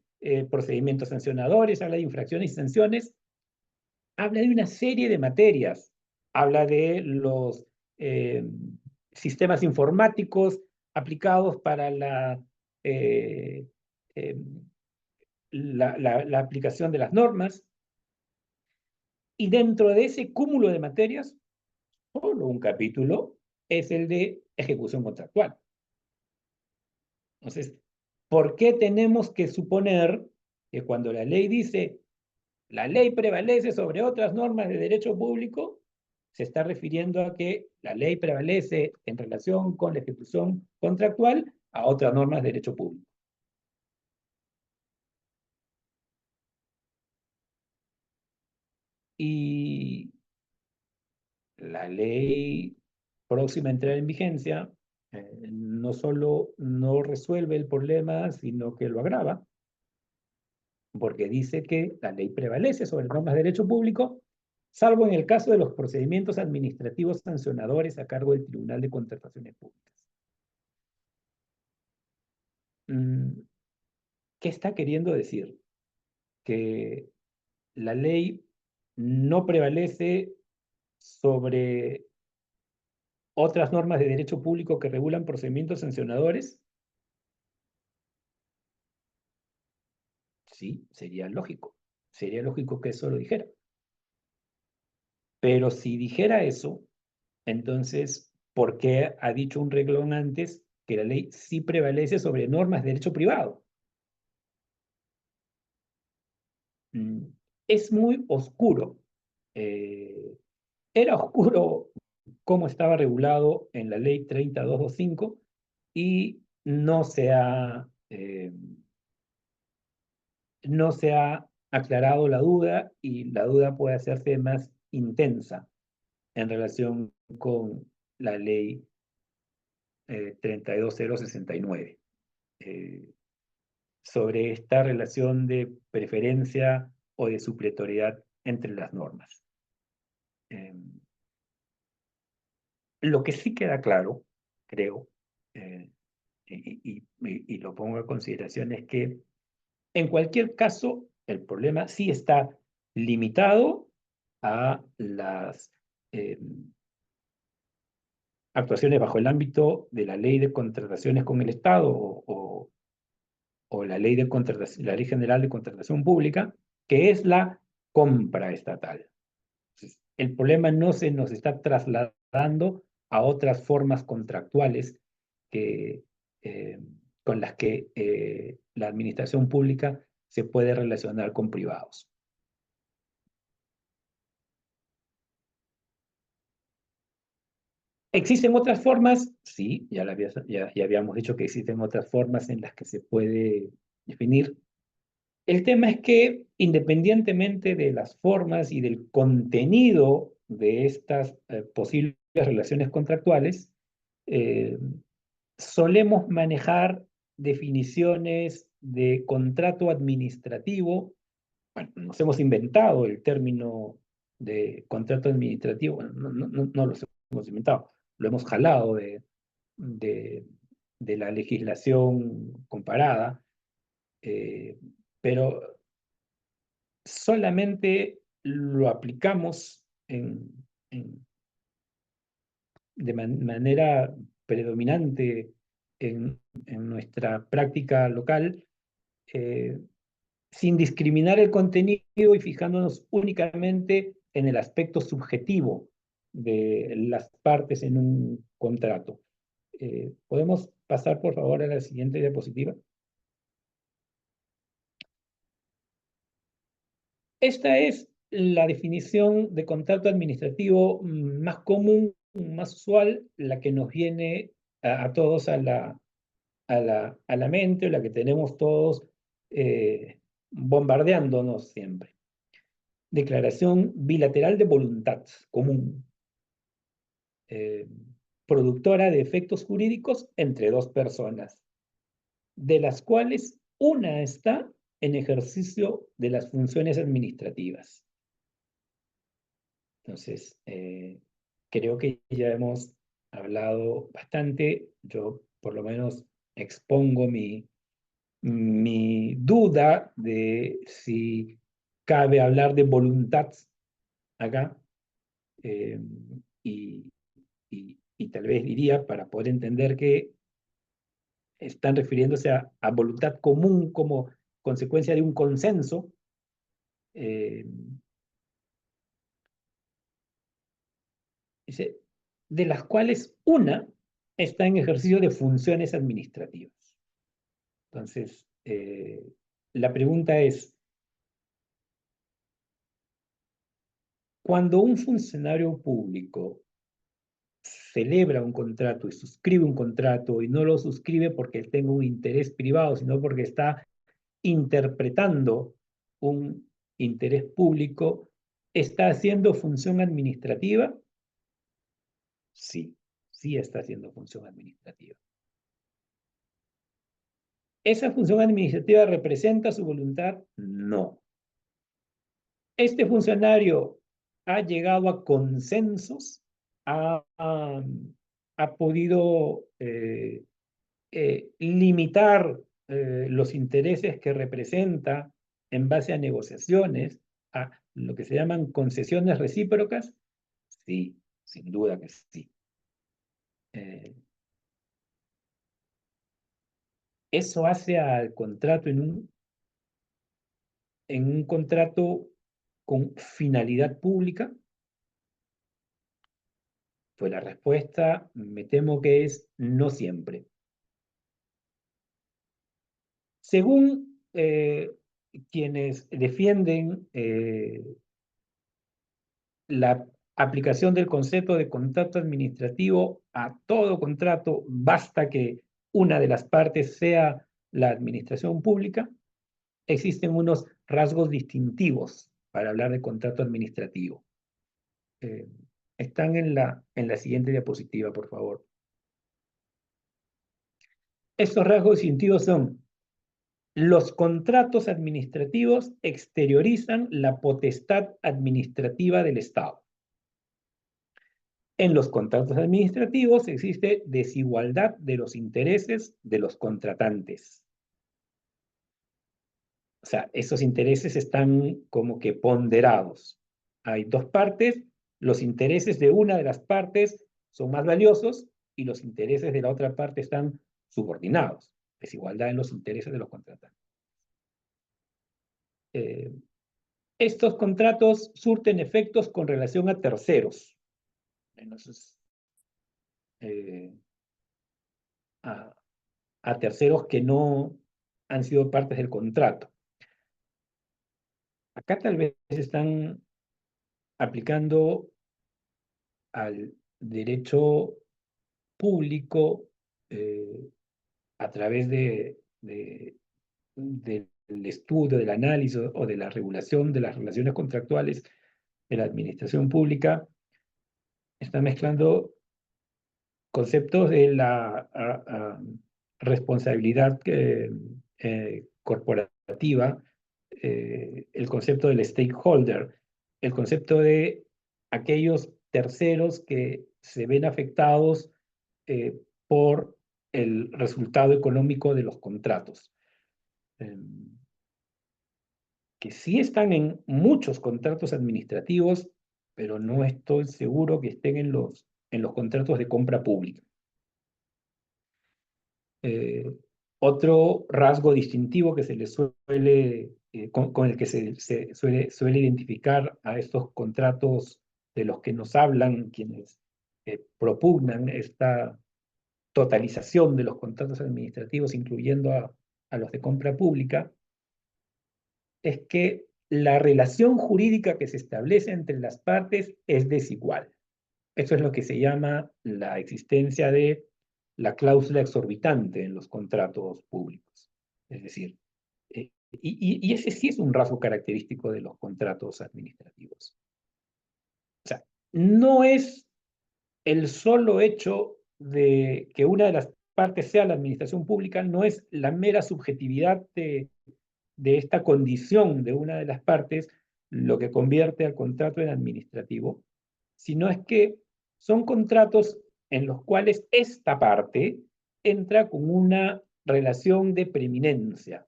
procedimientos sancionadores, habla de infracciones y sanciones, habla de una serie de materias, habla de los sistemas informáticos aplicados para eh, eh, la aplicación de las normas, y dentro de ese cúmulo de materias, solo un capítulo es el de ejecución contractual. Entonces, ¿por qué tenemos que suponer que cuando la ley dice la ley prevalece sobre otras normas de derecho público, se está refiriendo a que la ley prevalece en relación con la ejecución contractual a otras normas de derecho público? Y la ley próxima a entrar en vigencia no solo no resuelve el problema, sino que lo agrava, porque dice que la ley prevalece sobre normas de derecho público, salvo en el caso de los procedimientos administrativos sancionadores a cargo del Tribunal de Contrataciones Públicas. ¿Qué está queriendo decir? Que la ley no prevalece sobre otras normas de derecho público que regulan procedimientos sancionadores. Sí, sería lógico. Sería lógico que eso lo dijera. Pero si dijera eso, entonces, ¿por qué ha dicho un renglón antes que la ley sí prevalece sobre normas de derecho privado? Es muy oscuro. Era oscuro cómo estaba regulado en la ley 30225 y no se ha aclarado la duda, y la duda puede hacerse más intensa en relación con la ley 32069, sobre esta relación de preferencia o de supletoriedad entre las normas. Lo que sí queda claro, creo, y lo pongo a consideración, es que en cualquier caso el problema sí está limitado a las actuaciones bajo el ámbito de la ley de contrataciones con el Estado o la ley la ley general de contratación pública, que es la compra estatal. Entonces, el problema no se nos está trasladando a otras formas contractuales que con las que la administración pública se puede relacionar con privados. ¿Existen otras formas? Sí, ya habíamos dicho que existen otras formas en las que se puede definir. El tema es que, independientemente de las formas y del contenido de estas posibles relaciones contractuales, eh, solemos manejar definiciones de contrato administrativo. Bueno, nos hemos inventado el término de contrato administrativo. Bueno, no lo hemos inventado, lo hemos jalado de, de la legislación comparada, eh, pero solamente lo aplicamos de manera predominante en nuestra práctica local, eh, sin discriminar el contenido y fijándonos únicamente en el aspecto subjetivo de las partes en un contrato. ¿Podemos pasar, por favor, a la siguiente diapositiva? Esta es la definición de contrato administrativo más común, más usual, la que nos viene a todos a la mente, la que tenemos todos bombardeándonos siempre. Declaración bilateral de voluntad común, eh, productora de efectos jurídicos entre dos personas, de las cuales una está en ejercicio de las funciones administrativas. Entonces, creo que ya hemos hablado bastante. Yo, por lo menos, expongo mi duda de si cabe hablar de voluntad acá. eh, y, y tal vez diría, para poder entender que están refiriéndose a voluntad común como consecuencia de un consenso, eh, dice, de las cuales una está en ejercicio de funciones administrativas. Entonces, la pregunta es, cuando un funcionario público celebra un contrato y suscribe un contrato y no lo suscribe porque tenga un interés privado, sino porque está interpretando un interés público, ¿está haciendo función administrativa? Sí, sí está haciendo función administrativa. ¿Esa función administrativa representa su voluntad? No. Este funcionario ha llegado a consensos, ha podido limitar los intereses que representa en base a negociaciones, a lo que se llaman concesiones recíprocas. Sí, sin duda que sí. Eso hace al contrato en un contrato con finalidad pública. Pues la respuesta me temo que es no siempre. Según quienes defienden la aplicación del concepto de contrato administrativo a todo contrato, basta que una de las partes sea la administración pública, existen unos rasgos distintivos para hablar de contrato administrativo. Están en la siguiente diapositiva, por favor. Estos rasgos distintivos son: los contratos administrativos exteriorizan la potestad administrativa del Estado. En los contratos administrativos existe desigualdad de los intereses de los contratantes. O sea, esos intereses están como que ponderados. Hay dos partes, los intereses de una de las partes son más valiosos y los intereses de la otra parte están subordinados. Desigualdad en los intereses de los contratantes. Estos contratos surten efectos con relación a terceros. Entonces, a a terceros que no han sido partes del contrato. Acá tal vez están aplicando al derecho público a través del estudio, del análisis o de la regulación de las relaciones contractuales de la administración pública, está mezclando conceptos de la responsabilidad corporativa, el concepto del stakeholder, el concepto de aquellos terceros que se ven afectados por el resultado económico de los contratos, que sí están en muchos contratos administrativos, pero no estoy seguro que estén en los contratos de compra pública. Otro rasgo distintivo que se le suele, con el que se suele identificar a estos contratos de los que nos hablan quienes propugnan esta totalización de los contratos administrativos, incluyendo a los de compra pública, es que la relación jurídica que se establece entre las partes es desigual. Eso es lo que se llama la existencia de la cláusula exorbitante en los contratos públicos. Es decir, y ese sí es un rasgo característico de los contratos administrativos. O sea, no es el solo hecho de que una de las partes sea la administración pública, no es la mera subjetividad de esta condición de una de las partes lo que convierte al contrato en administrativo, sino es que son contratos en los cuales esta parte entra con una relación de preeminencia,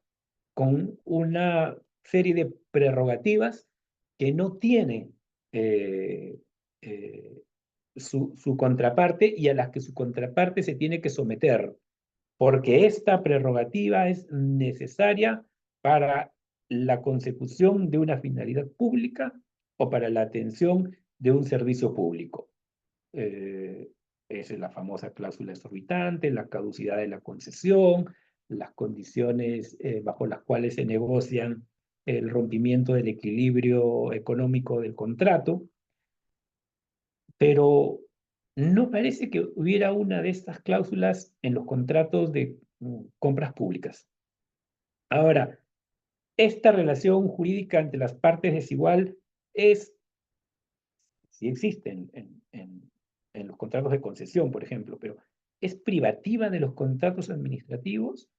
con una serie de prerrogativas que no tiene eh, eh, su contraparte y a las que su contraparte se tiene que someter, porque esta prerrogativa es necesaria para la consecución de una finalidad pública o para la atención de un servicio público. Esa es la famosa cláusula exorbitante, la caducidad de la concesión, las condiciones bajo las cuales se negocian el rompimiento del equilibrio económico del contrato, pero no parece que hubiera una de estas cláusulas en los contratos de compras públicas. Ahora, esta relación jurídica entre las partes desigual sí existe en los contratos de concesión, por ejemplo, pero es privativa de los contratos administrativos.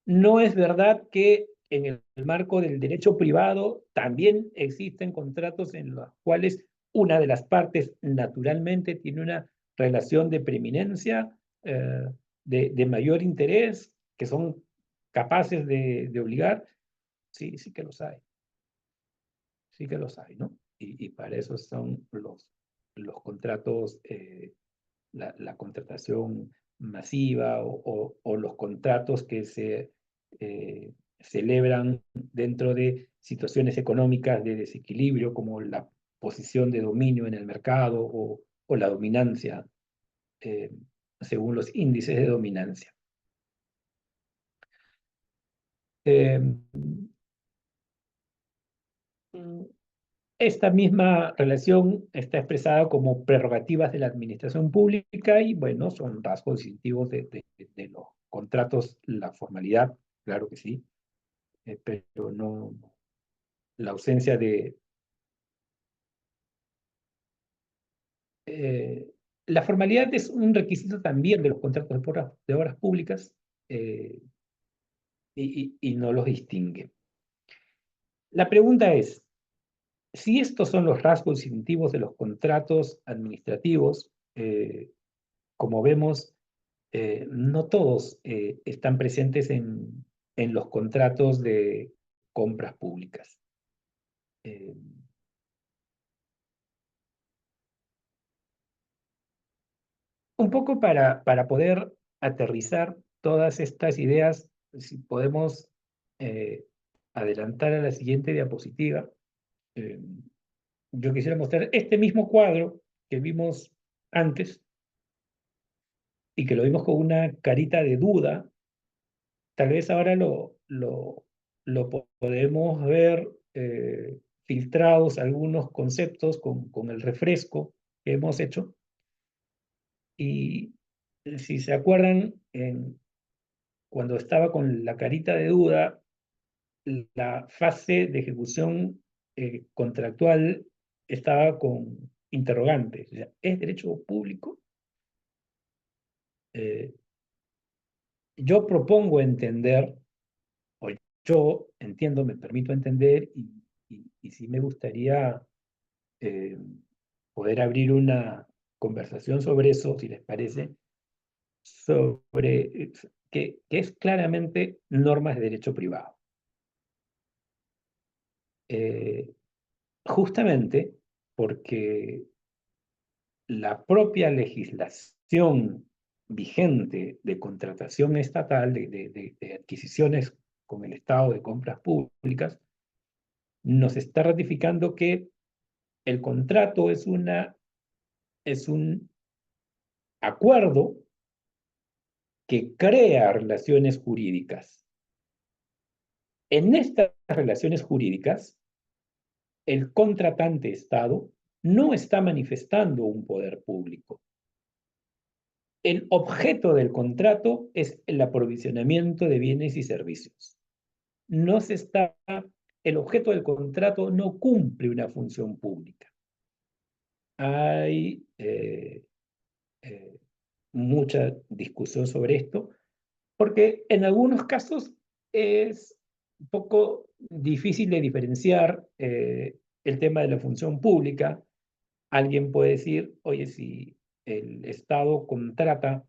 No es verdad que en el marco del derecho privado también existen contratos en los cuales una de las partes naturalmente tiene una relación de preeminencia, de mayor interés, que son capaces de obligar. Sí, sí que los hay. Sí que los hay, ¿no? Y para eso son los contratos, la contratación masiva o los contratos que se celebran dentro de situaciones económicas de desequilibrio, como la posición de dominio en el mercado o la dominancia, según los índices de dominancia. Esta misma relación está expresada como prerrogativas de la administración pública y, bueno, son rasgos distintivos de los contratos, la formalidad, claro que sí, pero no la ausencia de... la formalidad es un requisito también de los contratos de obras públicas y no los distingue. La pregunta es, si estos son los rasgos distintivos de los contratos administrativos, como vemos, no todos están presentes en los contratos de compras públicas. Un poco para poder aterrizar todas estas ideas, si podemos adelantar a la siguiente diapositiva, yo quisiera mostrar este mismo cuadro que vimos antes y que lo vimos con una carita de duda, tal vez ahora podemos ver filtrados algunos conceptos con el refresco que hemos hecho. Y si se acuerdan, cuando estaba con la carita de duda, la fase de ejecución contractual estaba con interrogantes. O sea, ¿es derecho público? Eh, yo propongo entender, o yo entiendo, me permito entender, y sí me gustaría eh, poder abrir una conversación sobre eso, si les parece, sobre que es claramente normas de derecho privado. Justamente porque la propia legislación vigente de contratación estatal, de adquisiciones con el Estado de compras públicas, nos está ratificando que el contrato es un acuerdo que crea relaciones jurídicas. En estas relaciones jurídicas, el contratante Estado no está manifestando un poder público. El objeto del contrato es el aprovisionamiento de bienes y servicios. No se está, el objeto del contrato no cumple una función pública. Hay mucha discusión sobre esto, porque en algunos casos es un poco difícil de diferenciar el tema de la función pública. Alguien puede decir, oye, si el Estado contrata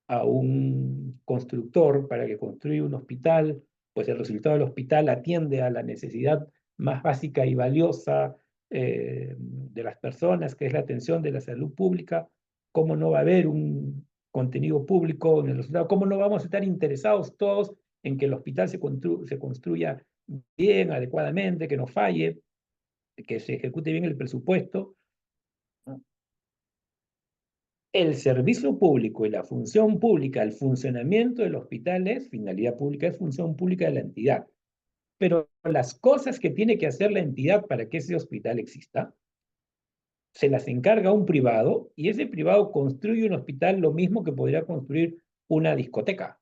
a un constructor para que construya un hospital, pues el resultado del hospital atiende a la necesidad más básica y valiosa de las personas, que es la atención de la salud pública. ¿Cómo no va a haber un contenido público en el resultado? ¿Cómo no vamos a estar interesados todos en que el hospital se construya bien, adecuadamente, que no falle, que se ejecute bien el presupuesto? El servicio público y la función pública, el funcionamiento del hospital es finalidad pública, es función pública de la entidad. Pero las cosas que tiene que hacer la entidad para que ese hospital exista, se las encarga a un privado y ese privado construye un hospital lo mismo que podría construir una discoteca.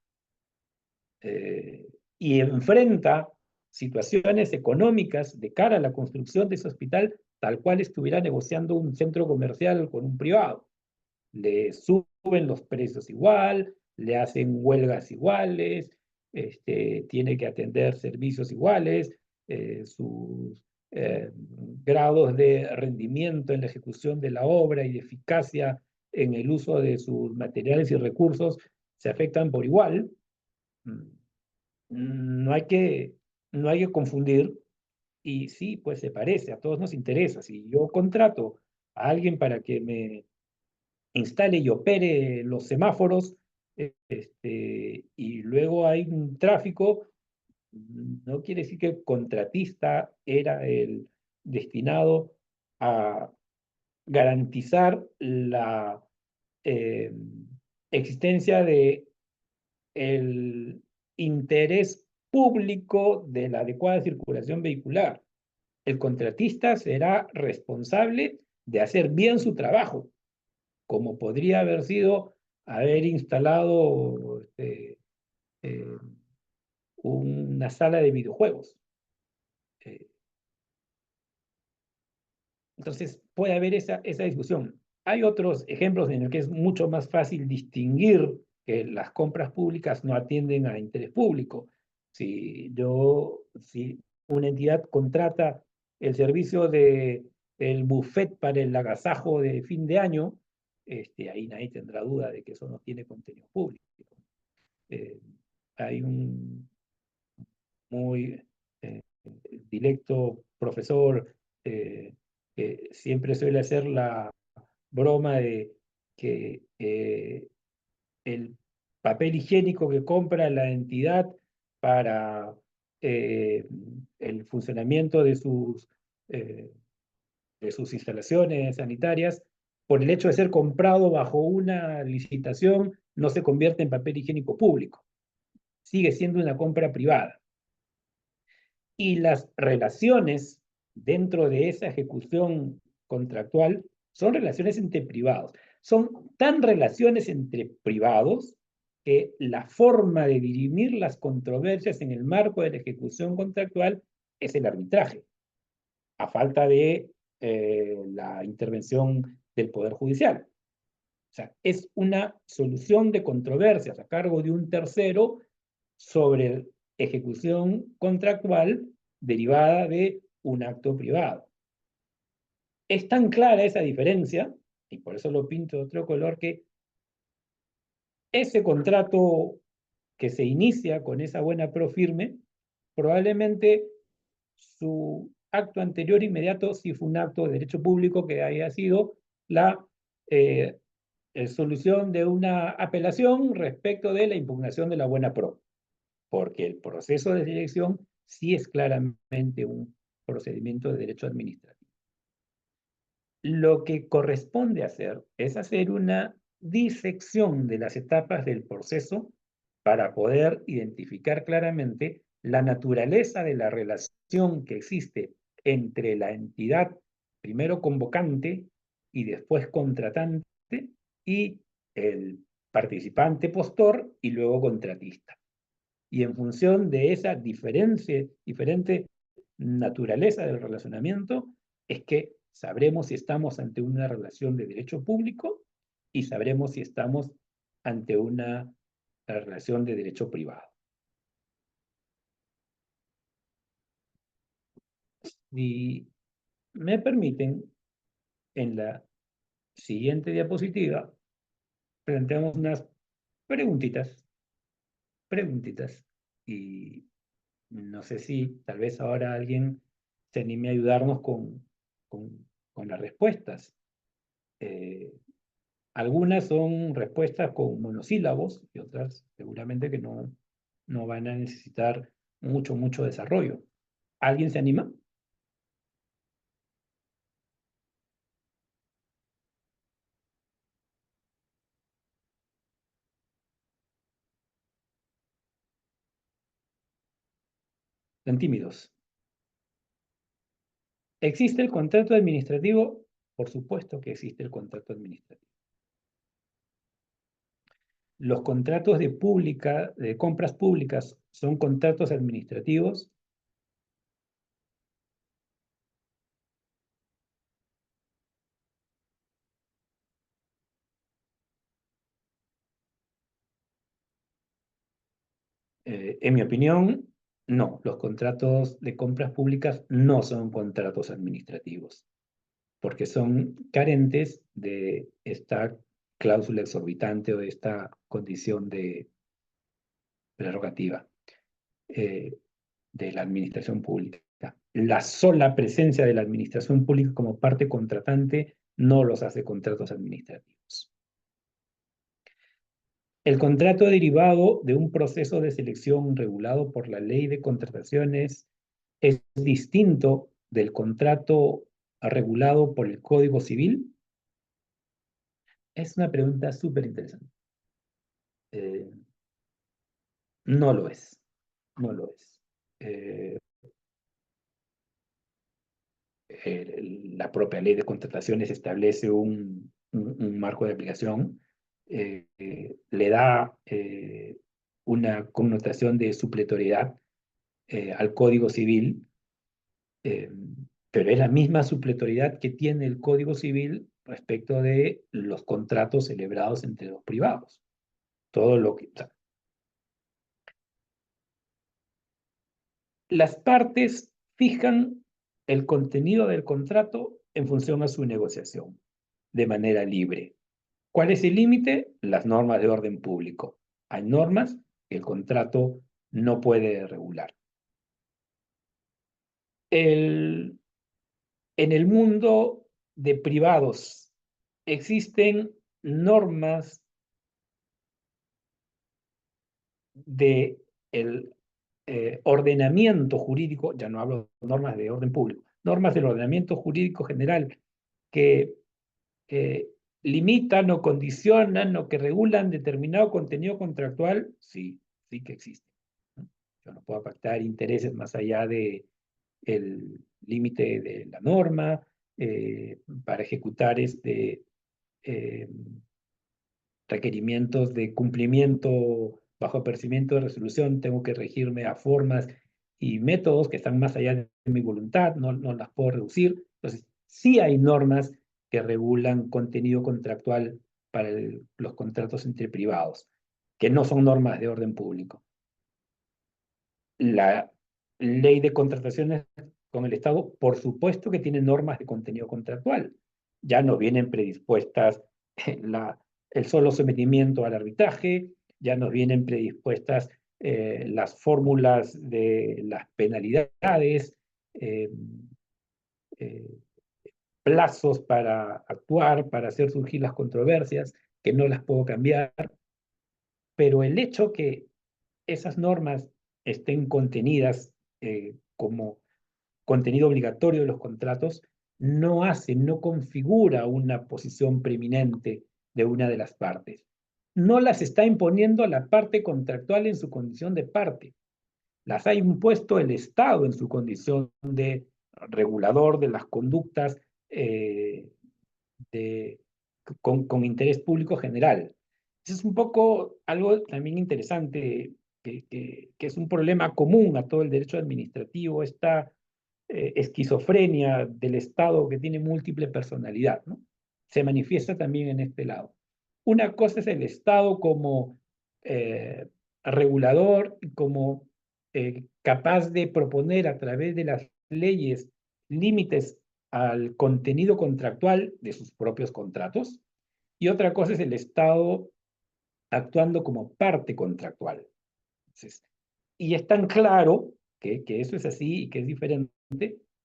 Y enfrenta situaciones económicas de cara a la construcción de ese hospital tal cual estuviera negociando un centro comercial con un privado. Le suben los precios igual, le hacen huelgas iguales, tiene que atender servicios iguales, sus grados de rendimiento en la ejecución de la obra y de eficacia en el uso de sus materiales y recursos se afectan por igual. No hay que, no hay que confundir, y sí, pues se parece, a todos nos interesa. Si yo contrato a alguien para que me instale y opere los semáforos, y luego hay un tráfico, no quiere decir que el contratista era el destinado a garantizar la eh, existencia de el interés público de la adecuada circulación vehicular. El contratista será responsable de hacer bien su trabajo, como podría haber sido haber instalado eh, una sala de videojuegos. Eh, entonces, puede haber esa discusión. Hay otros ejemplos en los que es mucho más fácil distinguir que las compras públicas no atienden a interés público. Si una entidad contrata el servicio de el buffet para el agasajo de fin de año, ahí nadie tendrá duda de que eso no tiene contenido público. Eh, Hay un muy directo profesor que siempre suele hacer la broma de que el papel higiénico que compra la entidad para el funcionamiento eh, de sus instalaciones sanitarias, por el hecho de ser comprado bajo una licitación, no se convierte en papel higiénico público. sigue siendo una compra privada. Y las relaciones dentro de esa ejecución contractual son relaciones entre privados. Son tan relaciones entre privados que la forma de dirimir las controversias en el marco de la ejecución contractual es el arbitraje, a falta de la intervención del Poder Judicial. O sea, es una solución de controversias a cargo de un tercero sobre ejecución contractual derivada de un acto privado. Es tan clara esa diferencia, y por eso lo pinto de otro color, que ese contrato que se inicia con esa buena pro firme, probablemente su acto anterior inmediato sí fue un acto de derecho público que haya sido la solución de una apelación respecto de la impugnación de la buena pro, porque el proceso de selección sí es claramente un procedimiento de derecho administrativo. Lo que corresponde hacer es hacer una disección de las etapas del proceso para poder identificar claramente la naturaleza de la relación que existe entre la entidad, primero convocante y después contratante, y el participante postor y luego contratista. Y en función de esa diferente naturaleza del relacionamiento, es que sabremos si estamos ante una relación de derecho público y sabremos si estamos ante una relación de derecho privado. Si me permiten, en la siguiente diapositiva, planteamos unas preguntitas, y no sé si tal vez ahora alguien se anime a ayudarnos con las respuestas. Algunas son respuestas con monosílabos y otras seguramente que no van a necesitar mucho desarrollo. ¿Alguien se anima? Están tímidos. ¿Existe el contrato administrativo? Por supuesto que existe el contrato administrativo. Los contratos de compras públicas son contratos administrativos. En mi opinión, no. Los contratos de compras públicas no son contratos administrativos, porque son carentes de esta cláusula exorbitante o de esta condición de prerrogativa de la administración pública. La sola presencia de la administración pública como parte contratante no los hace contratos administrativos. El contrato derivado de un proceso de selección regulado por la ley de contrataciones es distinto del contrato regulado por el Código Civil. Es una pregunta súper interesante. No lo es. No lo es. La propia ley de contrataciones establece un marco de aplicación, le da una connotación de supletoriedad al Código Civil, pero es la misma supletoriedad que tiene el Código Civil respecto de los contratos celebrados entre los privados. Todo lo que... O sea, las partes fijan el contenido del contrato en función a su negociación, de manera libre. ¿Cuál es el límite? Las normas de orden público. Hay normas que el contrato no puede regular. En el mundo de privados existen normas de ordenamiento jurídico, ya no hablo de normas de orden público, normas del ordenamiento jurídico general que limitan o condicionan o que regulan determinado contenido contractual, sí que existe. Yo no puedo pactar intereses más allá de el límite de la norma. Para ejecutar eh, requerimientos de cumplimiento bajo apercibimiento de resolución, tengo que regirme a formas y métodos que están más allá de mi voluntad, no las puedo reducir. Entonces, sí hay normas que regulan contenido contractual para los contratos entre privados, que no son normas de orden público. La ley de contrataciones con el Estado, por supuesto que tiene normas de contenido contractual. Ya nos vienen predispuestas el solo sometimiento al arbitraje, ya nos vienen predispuestas las fórmulas de las penalidades, eh, eh, plazos para actuar, para hacer surgir las controversias, que no las puedo cambiar, pero el hecho que esas normas estén contenidas como contenido obligatorio de los contratos, no configura una posición preeminente de una de las partes. No las está imponiendo a la parte contractual en su condición de parte. Las ha impuesto el Estado en su condición de regulador de las conductas eh, de, con interés público general. Eso es un poco algo también interesante, que es un problema común a todo el derecho administrativo, esta esquizofrenia del Estado que tiene múltiple personalidad, ¿no? Se manifiesta también en este lado. Una cosa es el Estado como regulador, como capaz de proponer a través de las leyes límites al contenido contractual de sus propios contratos, y otra cosa es el Estado actuando como parte contractual. Entonces, y es tan claro que eso es así y que es diferente,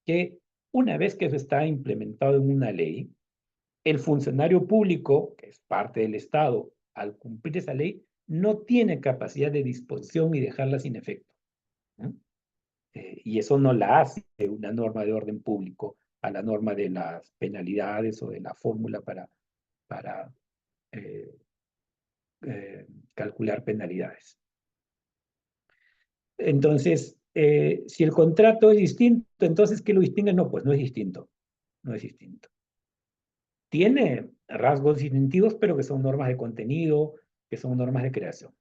que una vez que eso está implementado en una ley, el funcionario público, que es parte del Estado, al cumplir esa ley, no tiene capacidad de disposición y dejarla sin efecto, ¿no? Y eso no la hace una norma de orden público a la norma de las penalidades o de la fórmula para eh, calcular penalidades. Entonces, si el contrato es distinto, entonces, ¿qué lo distingue? No, pues no es distinto, no es distinto. Tiene rasgos distintivos, pero que son normas de contenido, que son normas de creación.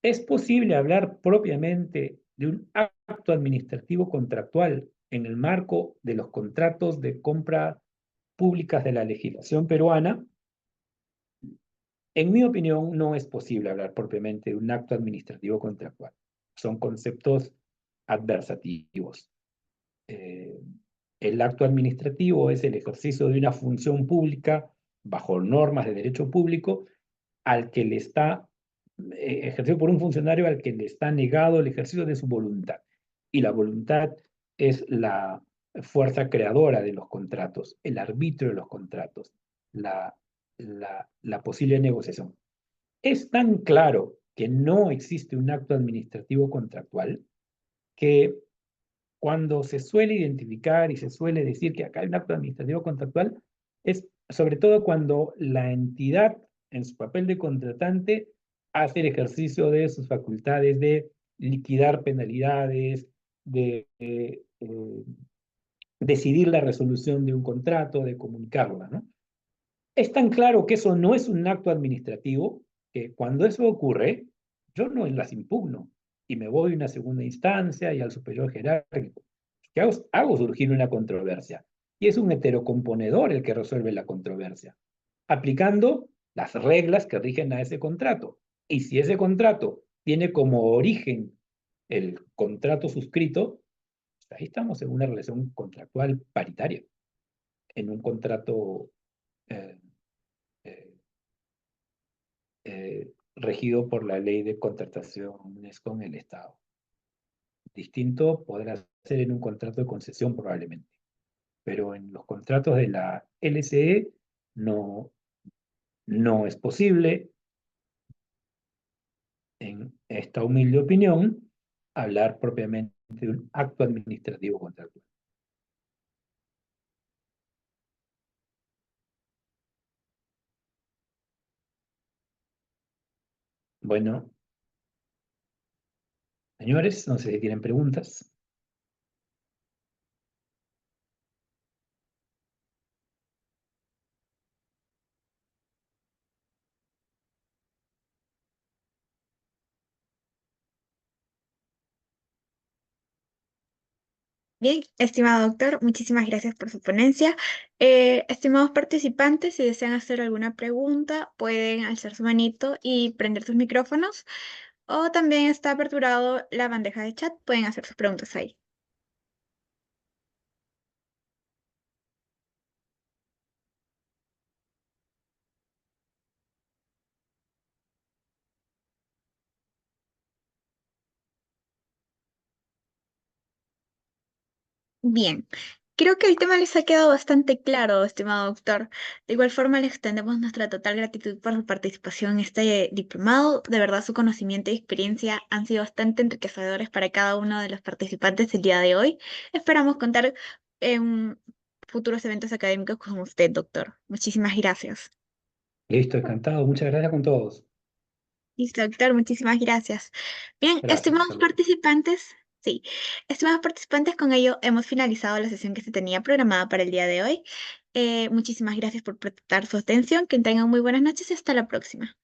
¿Es posible hablar propiamente de un acto administrativo contractual en el marco de los contratos de compra públicas de la legislación peruana? En mi opinión, no es posible hablar propiamente de un acto administrativo contractual. Son conceptos adversativos. Eh, el acto administrativo es el ejercicio de una función pública bajo normas de derecho público al que le está ejercido por un funcionario al que le está negado el ejercicio de su voluntad. Y la voluntad es la fuerza creadora de los contratos, el arbitrio de los contratos, la, la posible negociación. Es tan claro que no existe un acto administrativo contractual que cuando se suele identificar y se suele decir que acá hay un acto administrativo contractual, es sobre todo cuando la entidad en su papel de contratante hace el ejercicio de sus facultades de liquidar penalidades, de decidir la resolución de un contrato, de comunicarla, ¿no? Es tan claro que eso no es un acto administrativo que cuando eso ocurre, yo no las impugno y me voy a una segunda instancia y al superior jerárquico. Que hago surgir una controversia y es un heterocomponedor el que resuelve la controversia, aplicando las reglas que rigen a ese contrato. Y si ese contrato tiene como origen el contrato suscrito, pues ahí estamos en una relación contractual paritaria, en un contrato eh, eh, regido por la ley de contrataciones con el Estado. Distinto podrá ser en un contrato de concesión probablemente, pero en los contratos de la LCE no, no es posible, en esta humilde opinión, hablar propiamente de un acto administrativo contractual. Bueno, Señores, no sé si tienen preguntas. Bien, estimado doctor, muchísimas gracias por su ponencia. Estimados participantes, si desean hacer alguna pregunta, pueden alzar su manito y prender sus micrófonos, o también está aperturado la bandeja de chat, pueden hacer sus preguntas ahí. Bien, creo que el tema les ha quedado bastante claro, estimado doctor. De igual forma, le extendemos nuestra total gratitud por su participación en este diplomado. De verdad, su conocimiento y experiencia han sido bastante enriquecedores para cada uno de los participantes el día de hoy. Esperamos contar en futuros eventos académicos con usted, doctor. Muchísimas gracias. Listo, encantado. Muchas gracias con todos. Listo, doctor, muchísimas gracias. Bien, Gracias, hasta estimados luego. participantes, sí, estimados participantes, con ello hemos finalizado la sesión que se tenía programada para el día de hoy. Muchísimas gracias por prestar su atención, que tengan muy buenas noches y hasta la próxima.